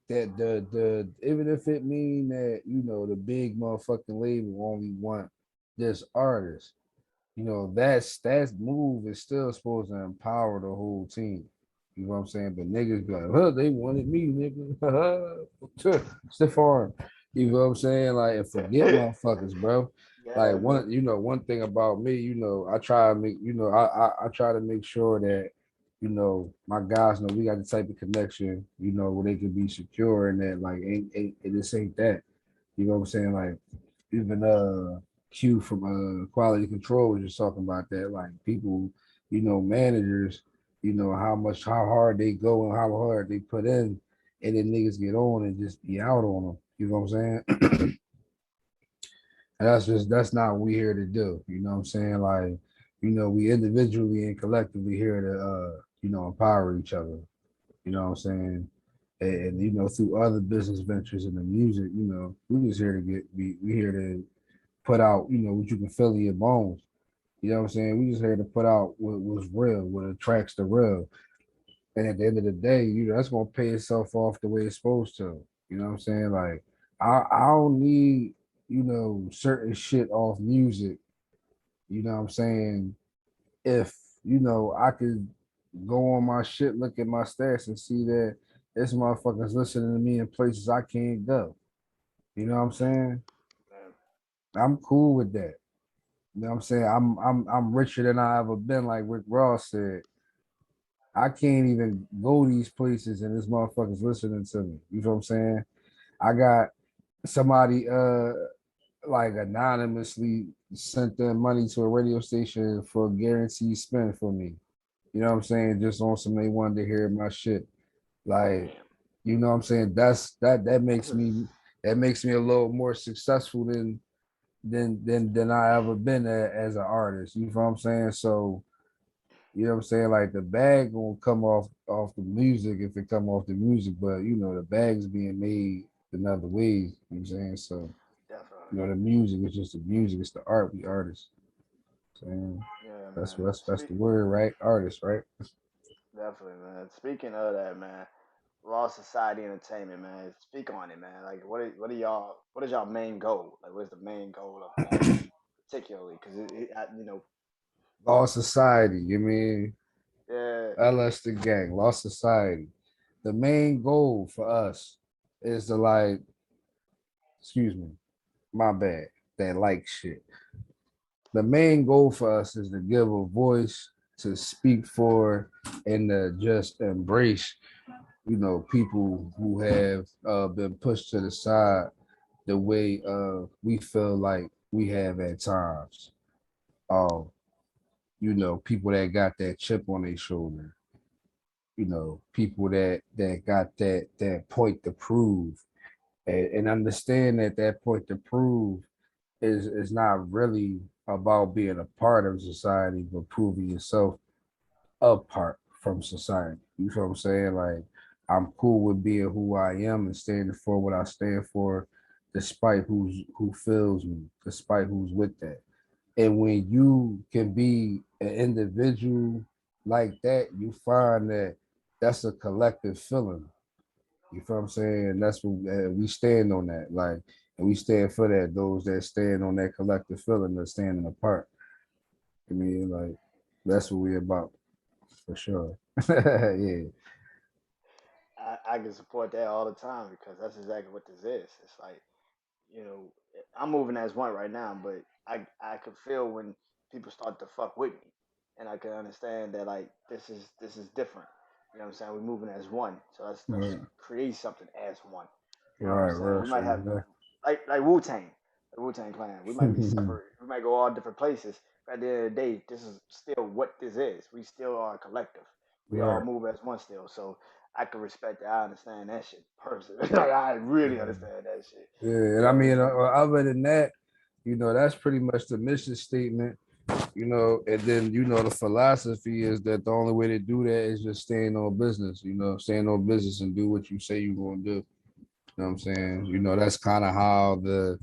[SPEAKER 2] the even if it mean that the big motherfucking label only want this artist. That move is still supposed to empower the whole team. You know what I'm saying? But niggas be like, huh, they wanted me, nigga. Stiff arm. You know what I'm saying? Like, and forget
[SPEAKER 1] mm.
[SPEAKER 2] motherfuckers, bro. Like
[SPEAKER 1] Yeah, man.
[SPEAKER 2] one thing about me, I try to make, I try to make sure that, my guys know we got the type of connection, where they can be secure and that like this ain't that. You know what I'm saying? Like even Q from quality control was just talking about that. Like people, managers, how hard they go and how hard they put in, and then niggas get on and just be out on them. You know what I'm saying? And that's not what we here to do. You know what I'm saying? Like, we individually and collectively here to empower each other. You know what I'm saying? And through other business ventures in the music, we just here to we here to put out, what you can feel in your bones. You know what I'm saying? We just here to put out what's real, what attracts the real. And at the end of the day, that's gonna pay itself off the way it's supposed to. You know what I'm saying? Like I don't need, certain shit off music, you know what I'm saying? If, I could go on my shit, look at my stats and see that this motherfucker's listening to me in places I can't go. You know what I'm saying?
[SPEAKER 1] Man.
[SPEAKER 2] I'm cool with that. You know what I'm saying? I'm richer than I ever been, like Rick Ross said. I can't even go these places and this motherfucker's listening to me. You know what I'm saying? I got somebody like anonymously sent their money to a radio station for a guaranteed spend for me. You know what I'm saying? Just on some they wanted to hear my shit. Like,
[SPEAKER 1] Damn.
[SPEAKER 2] you know what I'm saying? That
[SPEAKER 1] That's a,
[SPEAKER 2] makes me a little more successful than I ever been as an artist. You know what I'm saying? So you know what I'm saying? Like the bag gonna come off the music if it come off the music, but the bag's being made in other ways. You know what I'm saying? So
[SPEAKER 1] definitely.
[SPEAKER 2] the music is just the music, it's the art. We artists. Saying
[SPEAKER 1] Yeah,
[SPEAKER 2] that's
[SPEAKER 1] man.
[SPEAKER 2] that's the word, right? Artist, right?
[SPEAKER 1] Definitely, man. Speaking of that, man, Law Society Entertainment, man. Speak on it, man. Like, what are y'all? What is y'all main goal? Like, what's the main goal of that, particularly? Because
[SPEAKER 2] Law Society, you mean
[SPEAKER 1] yeah,
[SPEAKER 2] LS the gang, Law Society. The main goal for us is to like, excuse me, my bad, that like shit. The main goal for us is to give a voice to speak for and to just embrace, people who have been pushed to the side the way we feel like we have at times. Um, people that got that chip on their shoulder, people that got that point to prove, and understand that that point to prove is not really about being a part of society, but proving yourself apart from society. You feel what I'm saying? Like, I'm cool with being who I am and standing for what I stand for, despite who feels me, despite who's with that. And when you can be an individual like that, you find that that's a collective feeling. You feel what I'm saying? That's what we stand on that. Like, and we stand for that. Those that stand on that collective feeling of standing apart. I mean, like, that's what we about for sure. Yeah.
[SPEAKER 1] I can support that all the time because that's exactly what this is. It's like you know, I'm moving as one right now, but I could feel when people start to fuck with me, and I can understand that like this is different. You know what I'm saying? We're moving as one, so let's
[SPEAKER 2] Right,
[SPEAKER 1] create something as one. You know what I'm
[SPEAKER 2] right,
[SPEAKER 1] saying?
[SPEAKER 2] right.
[SPEAKER 1] We
[SPEAKER 2] So
[SPEAKER 1] might have like Wu Tang, the Wu Tang Clan. We might be separate. We might go all different places. But at the end of the day, this is still what this is. We still are a collective. We all
[SPEAKER 2] right.
[SPEAKER 1] move as one still. So I can respect that. I understand that shit personally. Like, I really
[SPEAKER 2] Yeah.
[SPEAKER 1] understand that shit.
[SPEAKER 2] Yeah,
[SPEAKER 1] You
[SPEAKER 2] and I
[SPEAKER 1] know what I'm
[SPEAKER 2] mean,
[SPEAKER 1] saying?
[SPEAKER 2] other than that, that's pretty much the mission statement. And then the philosophy is that the only way to do that is just staying on business. Staying on business and do what you say you're gonna do. You know what I'm saying?
[SPEAKER 1] Definitely.
[SPEAKER 2] That's kind of how the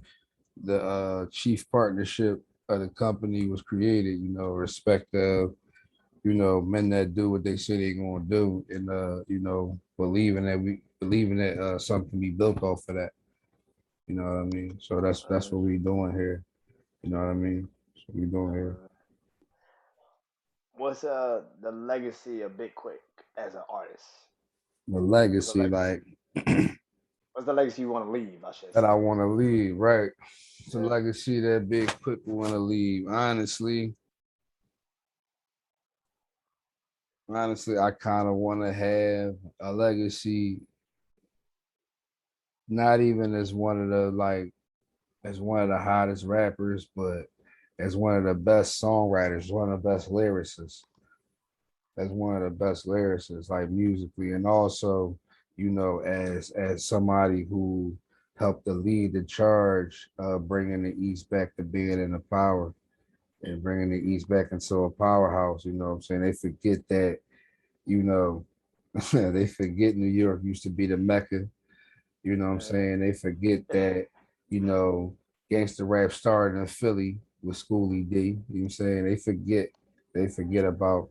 [SPEAKER 2] chief partnership of the company was created. Respect of men that do what they say they're gonna do, and believing that something can be built off of that. You know what I mean? So that's
[SPEAKER 1] Uh,
[SPEAKER 2] what we doing here. You know what I mean? That's what we doing here.
[SPEAKER 1] definitely. What's the legacy of Big Quick as an artist?
[SPEAKER 2] The
[SPEAKER 1] What's the
[SPEAKER 2] legacy,
[SPEAKER 1] legacy?
[SPEAKER 2] like
[SPEAKER 1] What's the legacy you want to leave? I should
[SPEAKER 2] that
[SPEAKER 1] say.
[SPEAKER 2] I want to leave, right? It's a
[SPEAKER 1] Yeah.
[SPEAKER 2] legacy that Big Quick want to leave. Honestly, I kind of want to have a legacy, not even as one of the as one of the hottest rappers, but as one of the best songwriters, one of the best lyricists, as one of the best lyricists, like musically, and also, as somebody who helped to lead the charge, bringing the East back to being in the power and bringing the East back into a powerhouse. You know what I'm saying? They forget that, you know, they forget New York used to be the Mecca. You know what I'm saying? They forget that, you know, gangster rap started in Philly with Schoolie D. You know what I'm saying? They forget about,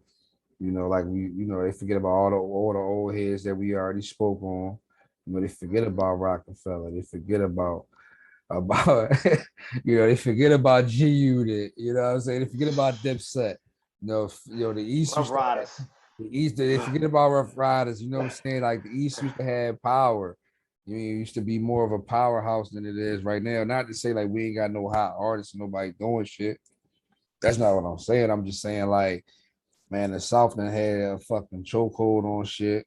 [SPEAKER 2] they forget about all the old heads that we already spoke on. They forget
[SPEAKER 1] Mhm.
[SPEAKER 2] about Rockefeller. They forget about they forget about G Unit. You know what I'm saying? They forget about Dipset. The East
[SPEAKER 1] Rough
[SPEAKER 2] used to have
[SPEAKER 1] Riders.
[SPEAKER 2] the East. They forget about Rough Riders. You know what I'm saying? Like the East used to have power. It used to be more of a powerhouse than it is right now. Not to say like we ain't got no hot artists, nobody doing shit. That's not what I'm saying. I'm just saying like, man, the South done had a fucking chokehold on shit.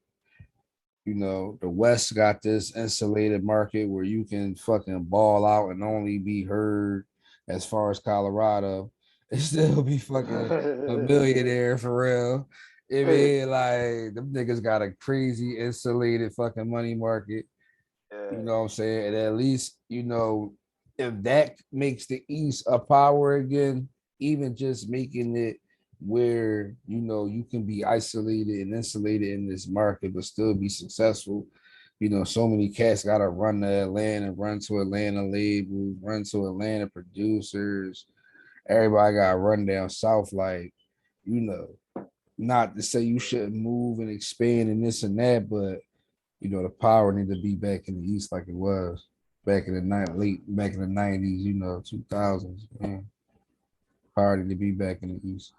[SPEAKER 2] The West got this insulated market where you can fucking ball out and only be heard as far as Colorado. It still be fucking a millionaire for real. I mean, like, them niggas got a crazy insulated fucking money market. You
[SPEAKER 1] Yeah.
[SPEAKER 2] know what I'm saying? And at least, if that makes the East a power again, even just making it where, you can be isolated and insulated in this market, but still be successful. So many cats got to run to Atlanta, run to Atlanta labels, run to Atlanta producers. Everybody got to run down south, like, you know. not to say you shouldn't move and expand and this and that, but you know, the power need to be back in the East like it was back in the back in the 90s, you know, 2000s, man. Power need to be back in the East.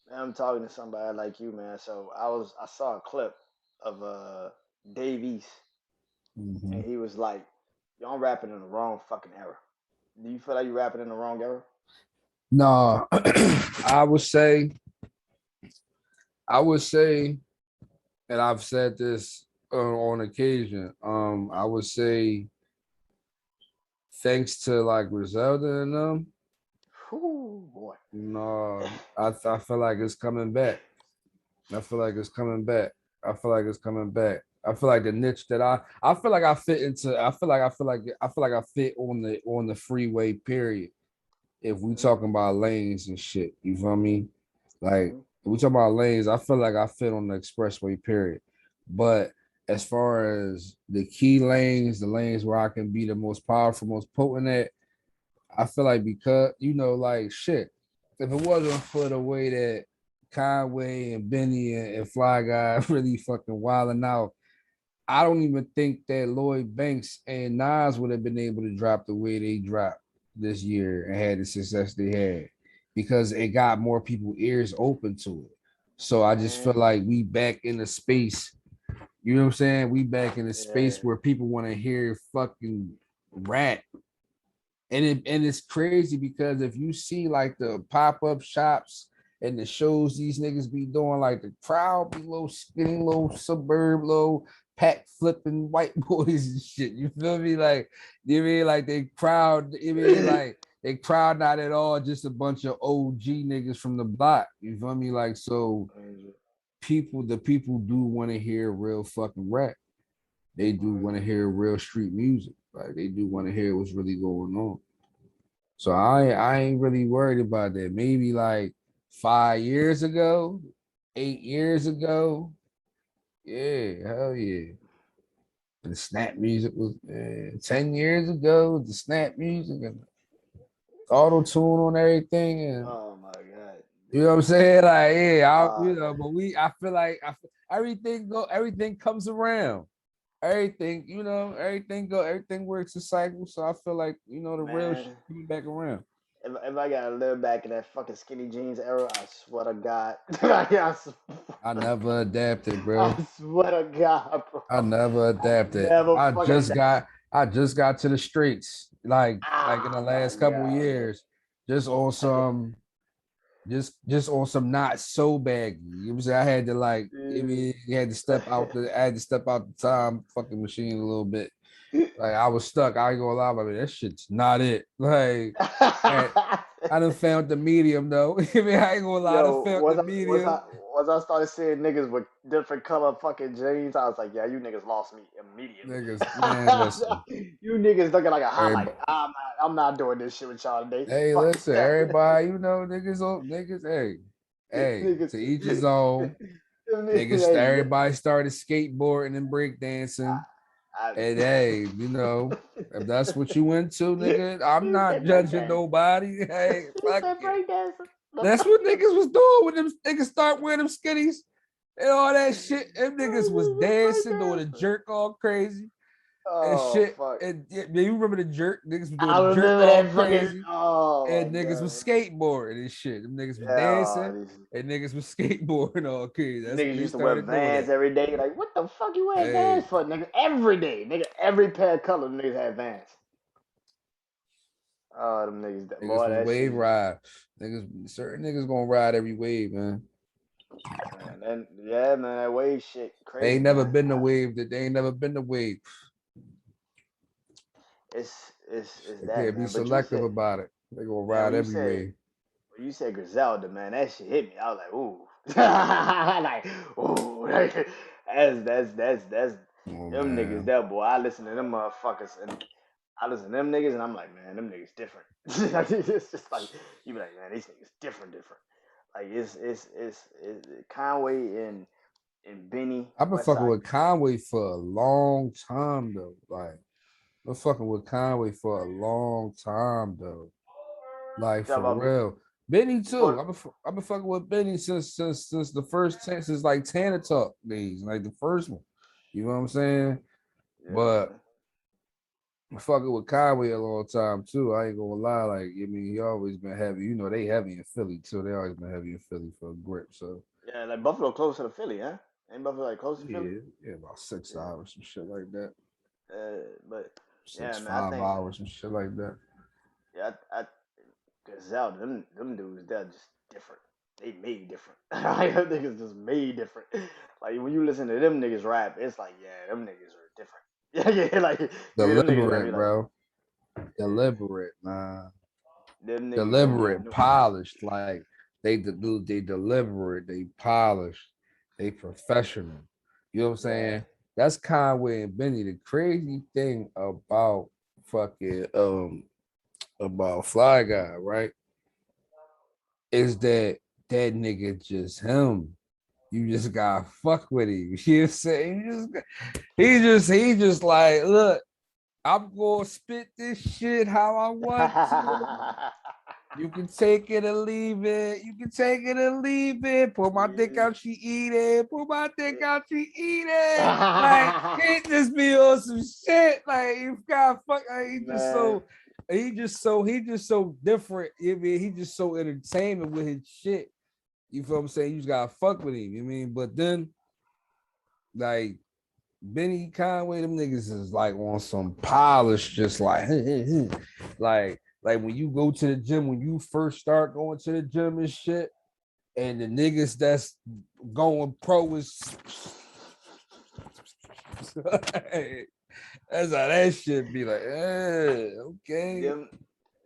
[SPEAKER 1] Man, I'm talking to somebody like you, man. So I saw a clip of Dave East,
[SPEAKER 2] Mm-hmm.
[SPEAKER 1] and he was like, "Yo, I'm rapping in the wrong fucking era." Do you feel like you rapping in the wrong era?
[SPEAKER 2] No, I would say, I would say, and I've said this on occasion. I would say, thanks to like Griselda and them,
[SPEAKER 1] Whew, boy.
[SPEAKER 2] no, I feel like it's coming back. I feel like it's coming back. I feel like it's coming back. I feel like the niche that I feel like I fit into. I feel like I fit on the freeway. Period. If we
[SPEAKER 1] Hmm.
[SPEAKER 2] talking about lanes and shit, you feel me? Like
[SPEAKER 1] Hmm.
[SPEAKER 2] if we talk about lanes, I feel like I fit on the expressway. Period. But as far as the key lanes, the lanes where I can be the most powerful, most potent at, I feel like because you know, like shit. If it wasn't for the way that Conway and Benny and Fly Guy really fucking wilding out, I don't even think that Lloyd Banks and Nas would have been able to drop the way they dropped this year and had the success they had because it got more people ears open to it. So I just feel
[SPEAKER 1] Man,
[SPEAKER 2] like we back in the space. You know what I'm saying? We back in the
[SPEAKER 1] yeah.
[SPEAKER 2] space where people want to hear fucking rap. And it's crazy because if you see like the pop-up shops and the shows these niggas be doing, like the crowd be little skinny, little suburb, little pack flipping white boys and shit. You feel me? Like, you mean like they crowd, you mean like they crowd not at all, just a bunch of OG niggas from the block. You feel me? Like, so the people do want to hear real fucking rap. They do want to hear real street music. Like they do want to hear what's really going on. So I ain't really worried about that. Maybe like 5 years ago, 8 years ago, yeah, hell yeah. The snap music was 10 years ago. The snap music and auto tune on everything, and
[SPEAKER 1] Oh my god.
[SPEAKER 2] you know what I'm saying. Like yeah,
[SPEAKER 1] Uh,
[SPEAKER 2] but I feel like everything comes around. Everything, everything works a cycle. So I feel like the real shit
[SPEAKER 1] man.
[SPEAKER 2] coming back around.
[SPEAKER 1] If I gotta live back in that fucking skinny jeans era, I swear to God. I
[SPEAKER 2] I never adapted, bro.
[SPEAKER 1] swear to God, bro.
[SPEAKER 2] I never
[SPEAKER 1] I
[SPEAKER 2] adapted.
[SPEAKER 1] never fucking adapt.
[SPEAKER 2] I just got to the streets like in the
[SPEAKER 1] Ah, my
[SPEAKER 2] last couple of
[SPEAKER 1] God, bro.
[SPEAKER 2] years, just on
[SPEAKER 1] I can't.
[SPEAKER 2] some just on some not so baggy. You know what I'm saying? I had to like I mean you had to step out I had to step out the time fucking machine a little bit. Like I was stuck. I ain't gonna lie, but that shit's not it. Like I, I done found the medium though. I mean I ain't gonna lie, I done
[SPEAKER 1] Yo,
[SPEAKER 2] found the medium.
[SPEAKER 1] once I started seeing niggas with different color fucking jeans, I was like, yeah, you niggas lost me immediately.
[SPEAKER 2] Niggas, man, listen.
[SPEAKER 1] You niggas looking like a highlight.
[SPEAKER 2] Everybody,
[SPEAKER 1] I'm not doing this shit with y'all today.
[SPEAKER 2] hey,
[SPEAKER 1] Fuck
[SPEAKER 2] listen,
[SPEAKER 1] that.
[SPEAKER 2] everybody, niggas, hey,
[SPEAKER 1] Niggas,
[SPEAKER 2] to each his own.
[SPEAKER 1] hey,
[SPEAKER 2] Everybody started skateboarding and breakdancing.
[SPEAKER 1] I,
[SPEAKER 2] And hey, if that's what you into, nigga, I'm
[SPEAKER 1] he
[SPEAKER 2] not
[SPEAKER 1] said
[SPEAKER 2] judging
[SPEAKER 1] breakdance.
[SPEAKER 2] nobody. Hey,
[SPEAKER 1] He
[SPEAKER 2] fuck
[SPEAKER 1] said
[SPEAKER 2] it.
[SPEAKER 1] breakdance.
[SPEAKER 2] That's what niggas was doing when them niggas start wearing them skinnies and all that shit. Them niggas was dancing, doing a
[SPEAKER 1] Breakdance.
[SPEAKER 2] jerk all crazy and
[SPEAKER 1] Oh
[SPEAKER 2] shit.
[SPEAKER 1] fuck.
[SPEAKER 2] And yeah, you remember the jerk? Niggas was doing
[SPEAKER 1] I
[SPEAKER 2] the jerk
[SPEAKER 1] remember
[SPEAKER 2] all
[SPEAKER 1] that fucking.
[SPEAKER 2] crazy.
[SPEAKER 1] Oh my
[SPEAKER 2] And niggas was
[SPEAKER 1] god.
[SPEAKER 2] skateboarding and shit. Them niggas was
[SPEAKER 1] Yeah,
[SPEAKER 2] dancing and niggas was skateboarding all crazy. That's when
[SPEAKER 1] niggas
[SPEAKER 2] they
[SPEAKER 1] used to wear
[SPEAKER 2] started doing
[SPEAKER 1] Vans
[SPEAKER 2] that.
[SPEAKER 1] every day. Like, what the fuck you wear Vans
[SPEAKER 2] Hey,
[SPEAKER 1] for, nigga? Every day, nigga. Every pair of colors, niggas had Vans. Oh, them niggas,
[SPEAKER 2] niggas
[SPEAKER 1] boy,
[SPEAKER 2] was
[SPEAKER 1] that shit
[SPEAKER 2] wave
[SPEAKER 1] used to,
[SPEAKER 2] ride. Certain niggas gonna ride every wave, man.
[SPEAKER 1] man. Then, yeah, man, that wave shit,
[SPEAKER 2] They
[SPEAKER 1] crazy,
[SPEAKER 2] ain't never
[SPEAKER 1] man.
[SPEAKER 2] been the wave that they ain't never been the wave.
[SPEAKER 1] It's
[SPEAKER 2] They
[SPEAKER 1] that,
[SPEAKER 2] can't be
[SPEAKER 1] man.
[SPEAKER 2] selective about it. They gonna
[SPEAKER 1] Man,
[SPEAKER 2] ride every wave.
[SPEAKER 1] when you said Griselda, man, that shit hit me. I was like, ooh, like, ooh, that's
[SPEAKER 2] Oh
[SPEAKER 1] them niggas.
[SPEAKER 2] man.
[SPEAKER 1] That boy, I listen to them motherfuckers and I listen to them niggas and I'm like, man, them niggas different. It's just like you be like, man, these niggas different. Like it's Conway and Benny
[SPEAKER 2] I've been
[SPEAKER 1] West
[SPEAKER 2] fucking
[SPEAKER 1] Side.
[SPEAKER 2] with Conway for a long time though. Like I've been fucking with Conway for a long time though. Like
[SPEAKER 1] Talk
[SPEAKER 2] for
[SPEAKER 1] about
[SPEAKER 2] real. Benny too.
[SPEAKER 1] Or
[SPEAKER 2] I've been fucking with Benny since the first since like Tana Talk days, like the first one. You know what I'm saying?
[SPEAKER 1] yeah,
[SPEAKER 2] But
[SPEAKER 1] man.
[SPEAKER 2] I'm fucking with Conway a long time too. I ain't gonna lie. Like, I mean, he always been heavy. You know, they heavy in Philly too. They always been heavy in Philly for a grip. So
[SPEAKER 1] Yeah, like Buffalo close to the Philly, huh? Ain't Buffalo like close to Philly?
[SPEAKER 2] yeah, about six
[SPEAKER 1] Yeah.
[SPEAKER 2] hours, some shit like that.
[SPEAKER 1] But
[SPEAKER 2] Six,
[SPEAKER 1] yeah, man, I
[SPEAKER 2] five
[SPEAKER 1] think
[SPEAKER 2] hours, some shit like that.
[SPEAKER 1] yeah, I Gazelle, them dudes, they're just different. They made different. Like them niggas just made different. Like when you listen to them niggas rap, it's like, yeah, them niggas are different. Yeah, yeah, like you hear them niggas rap,
[SPEAKER 2] Deliberate,
[SPEAKER 1] you like,
[SPEAKER 2] bro.
[SPEAKER 1] yeah,
[SPEAKER 2] Deliberate, man.
[SPEAKER 1] them niggas don't make
[SPEAKER 2] Deliberate,
[SPEAKER 1] no.
[SPEAKER 2] polished. Like they deliberate, they polished, they professional. You know what I'm
[SPEAKER 1] Yeah.
[SPEAKER 2] saying? That's Conway and Benny. The crazy thing fucking about Fly Guy, right? Is that nigga just him. You just gotta fuck with him. You know what I'm saying? He just like, look, I'm gonna spit this shit how I want to. You can take it or leave it. You can take it or leave it. Pull my dick
[SPEAKER 1] Yeah.
[SPEAKER 2] out, she eat it. Pull my dick out, she eat it. Like, he just be on some shit. Like, you got fuck. Like,
[SPEAKER 1] Man.
[SPEAKER 2] he just so different. You know what I mean, he just so entertainment with his shit. You feel what I'm saying? You just gotta fuck with him. You know what I mean? But then, like, Benny Conway, them niggas is like on some polish, just like like when you go to the gym, when you first start going to the gym and shit, and the niggas that's going pro is that's how that shit be like, okay.
[SPEAKER 1] Them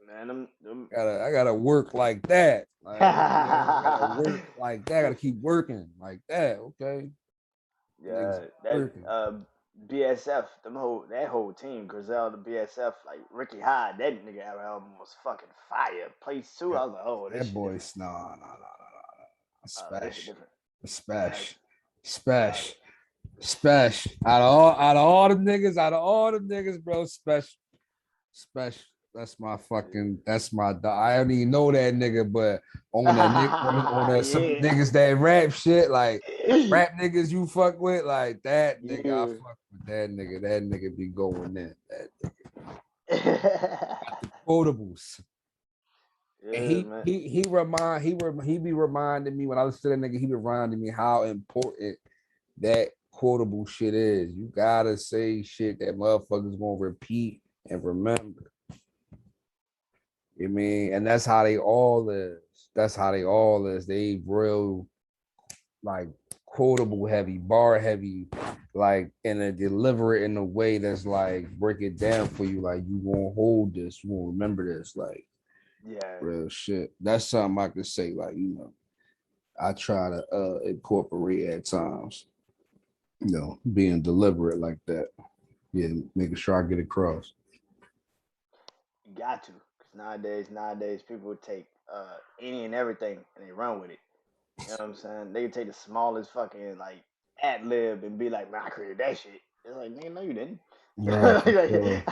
[SPEAKER 1] man, them
[SPEAKER 2] I gotta work like that. Like, yeah, I gotta work like that. I gotta keep working like that. Okay. Niggas
[SPEAKER 1] Yeah, that
[SPEAKER 2] working.
[SPEAKER 1] BSF, that whole team, Griselda, BSF, like Ricky Hyde, that nigga album was fucking fire. Place two,
[SPEAKER 2] Yeah,
[SPEAKER 1] I was like, oh, this
[SPEAKER 2] that
[SPEAKER 1] shit different.
[SPEAKER 2] boy's no.
[SPEAKER 1] That shit
[SPEAKER 2] Spash,
[SPEAKER 1] different. Yeah,
[SPEAKER 2] spash, spash, spash. Out of all the niggas, bro, special. That's my dog. I don't even know that nigga, but on that some
[SPEAKER 1] yeah,
[SPEAKER 2] niggas that rap shit, like rap niggas you fuck with, like that nigga, I
[SPEAKER 1] yeah,
[SPEAKER 2] fuck with that nigga. That nigga be going in.
[SPEAKER 1] yeah,
[SPEAKER 2] The quotables. And
[SPEAKER 1] man.
[SPEAKER 2] he be reminding me when I listen to that nigga, he be reminding me how important that quotable shit is. You gotta say shit that motherfuckers gonna repeat and remember. You mean, and that's how they all is. That's how they all is. They real like quotable heavy, bar heavy, like and a deliver it in a way that's like break it down for you. Like you won't hold this, you won't remember this. Like
[SPEAKER 1] Yeah,
[SPEAKER 2] real shit. That's something I could say. Like I try to incorporate at times. Being deliberate like that. Yeah, making sure I get across.
[SPEAKER 1] you got to, because nowadays people would take any and everything and they run with it. You know what I'm saying? They can take the smallest fucking like ad lib and be like, man, I created that shit. It's like, nigga, no, you didn't.
[SPEAKER 2] Right, for sure.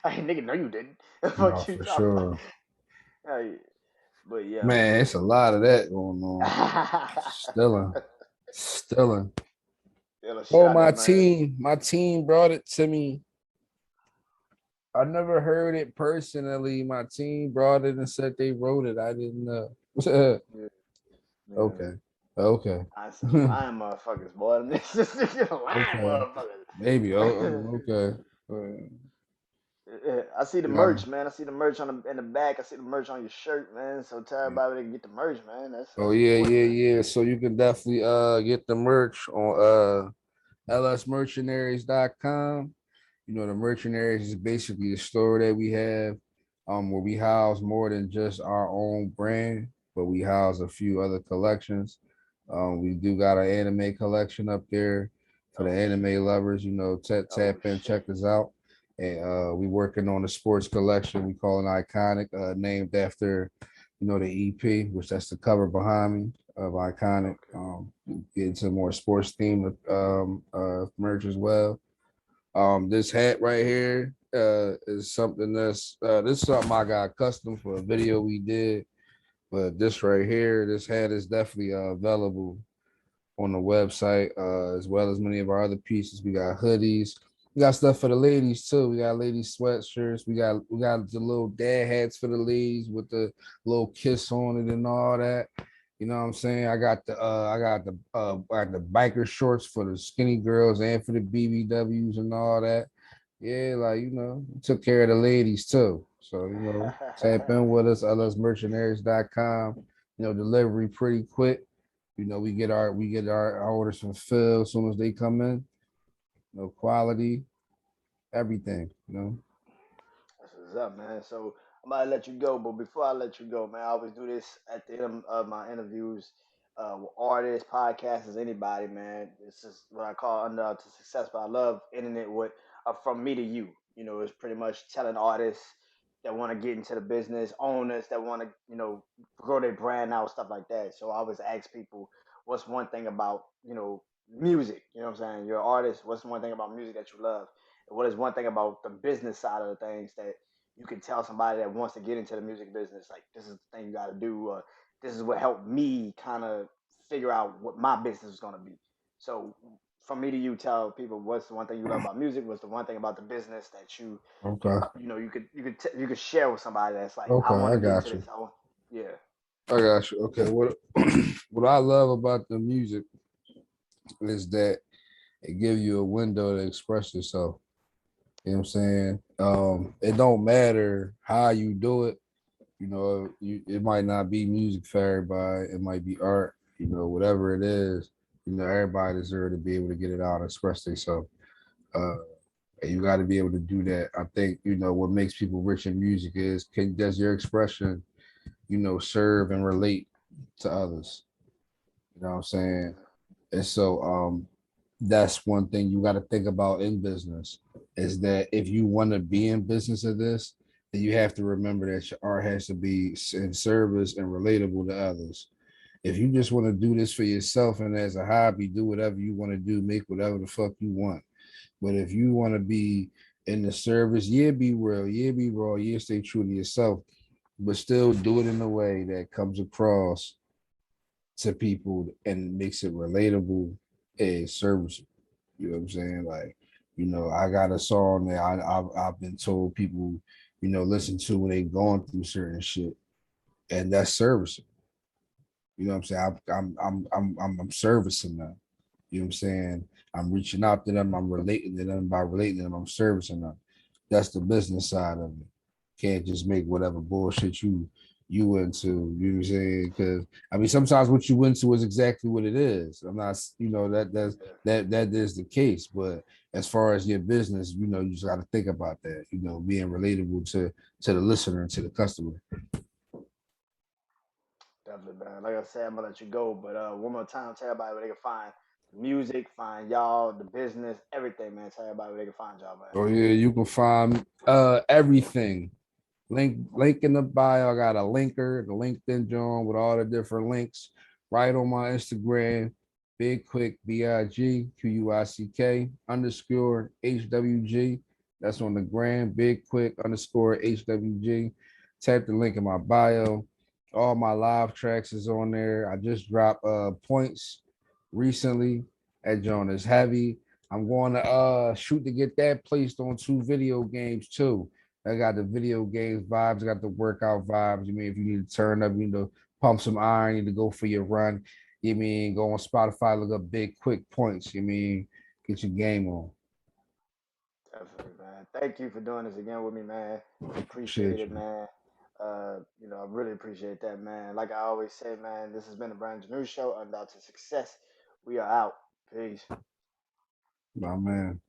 [SPEAKER 1] Nigga, no, you didn't.
[SPEAKER 2] No,
[SPEAKER 1] Fuck you
[SPEAKER 2] for
[SPEAKER 1] talking about?
[SPEAKER 2] sure.
[SPEAKER 1] Like, but yeah,
[SPEAKER 2] Man,
[SPEAKER 1] man.
[SPEAKER 2] it's a lot of that going on. Stealing. Stealing.
[SPEAKER 1] Yeah,
[SPEAKER 2] Oh,
[SPEAKER 1] shot it, man.
[SPEAKER 2] my team brought it to me. I never heard it personally. My team brought it and said they wrote it. I didn't know.
[SPEAKER 1] Yeah, yeah.
[SPEAKER 2] Okay. Okay.
[SPEAKER 1] I some lying motherfuckers, boy. Them niggas just lying
[SPEAKER 2] Okay. Maybe.
[SPEAKER 1] motherfuckers.
[SPEAKER 2] Okay.
[SPEAKER 1] Yeah, I see the
[SPEAKER 2] Yeah.
[SPEAKER 1] merch, man. I see the merch on the in the back. I see the merch on your shirt, man. So tell everybody they can get the merch, man.
[SPEAKER 2] Oh
[SPEAKER 1] That's
[SPEAKER 2] yeah,
[SPEAKER 1] important,
[SPEAKER 2] yeah,
[SPEAKER 1] man.
[SPEAKER 2] yeah. So you can definitely get the merch on lsmercenaries.com. The mercenaries is basically a store that we have where we house more than just our own brand, but we house a few other collections. We do got an anime collection up there for the
[SPEAKER 1] Oh
[SPEAKER 2] anime
[SPEAKER 1] shit.
[SPEAKER 2] lovers.
[SPEAKER 1] Oh
[SPEAKER 2] Tap in,
[SPEAKER 1] shit.
[SPEAKER 2] check us out. And we working on a sports collection we call an iconic, named after the EP, which that's the cover behind me of iconic.
[SPEAKER 1] Okay.
[SPEAKER 2] Get into more sports themed merch as well. This hat right here is something this is something I got custom for a video we did. But this right here, this hat is definitely available on the website, as well as many of our other pieces. We got hoodies. We got stuff for the ladies too. We got ladies sweatshirts. We got the little dad hats for the ladies with the little kiss on it and all that. You know what I'm saying? I got the biker shorts for the skinny girls and for the BBWs and all that. Yeah, like took care of the ladies too. So, tap in with us, lsmercenaries.com. Delivery pretty quick. We get our orders fulfilled as soon as they come in. Quality, everything.
[SPEAKER 1] That's what's up, man. So I'm about to let you go, but before I let you go, man, I always do this at the end of my interviews with artists, podcasters, anybody, man. This is what I call under to success, but I love ending it with from me to you. It's pretty much telling artists that want to get into the business, owners that want to, grow their brand out, stuff like that. So I always ask people, what's one thing about, music? You know what I'm saying? You're an artist. What's one thing about music that you love? What is one thing about the business side of the things that you can tell somebody that wants to get into the music business, like this is the thing you got to do, or this is what helped me kind of figure out what my business is going to be. So from me to you, tell people what's the one thing you love about music, what's the one thing about the business that
[SPEAKER 2] Okay.
[SPEAKER 1] you could share with somebody that's like, I
[SPEAKER 2] Okay,
[SPEAKER 1] want
[SPEAKER 2] I
[SPEAKER 1] to get into
[SPEAKER 2] got you.
[SPEAKER 1] this. Yeah.
[SPEAKER 2] I got you. Okay, what I love about the music is that it gives you a window to express yourself. You know what I'm saying? It don't matter how you do it. It might not be music for everybody. It might be art. Whatever it is. Everybody deserves to be able to get it out and express themselves. Uh, and you got to be able to do that. I think what makes people rich in music is does your expression serve and relate to others. You know what I'm saying? And so that's one thing you got to think about in business is that if you want to be in business of this, then you have to remember that your art has to be in service and relatable to others. If you just want to do this for yourself and as a hobby, do whatever you want to do, make whatever the fuck you want. But if you want to be in the service, yeah, be real, yeah, be raw, yeah, stay true to yourself, but still do it in a way that comes across to people and makes it relatable and serviceable. You know what I'm saying? Like, I got a song that I've been told people, listen to when they going through certain shit, and that's serviceable. You know what I'm saying? I'm servicing them. You know what I'm saying? I'm reaching out to them. I'm relating to them. By relating to them, I'm servicing them. That's the business side of it. Can't just make whatever bullshit you into. You know what I'm saying? Because I mean, sometimes what you into is exactly what it is. I'm not, that is the case. But as far as your business, you just got to think about that. Being relatable to the listener and to the customer.
[SPEAKER 1] Definitely, man. Like I said, I'm gonna let you go, but one more time, tell everybody where they can find the music, find y'all, the business, everything, man. Tell everybody where they can find y'all, man.
[SPEAKER 2] Oh yeah, you can find everything. Link in the bio. I got a linker, the LinkedIn John with all the different links right on my Instagram. Big Quick BIGQUICK underscore HWG. That's on the gram. Big Quick underscore HWG. Tap the link in my bio. All my live tracks is on there. I just dropped points recently at John is heavy. I'm going to shoot to get that placed on 2 video games too. I got the video games vibes, I got the workout vibes. You mean if you need to turn up, pump some iron, you need to go for your run. You mean go on Spotify, look up Big Quick Points. You mean get your game on.
[SPEAKER 1] Definitely, man. Thank you for doing this again with me, man. Appreciate
[SPEAKER 2] Appreciate
[SPEAKER 1] it,
[SPEAKER 2] you.
[SPEAKER 1] man. I really appreciate that, man. Like I always say, man, this has been the Brandon News Show. Undoubted to success. We are out. Peace.
[SPEAKER 2] My man.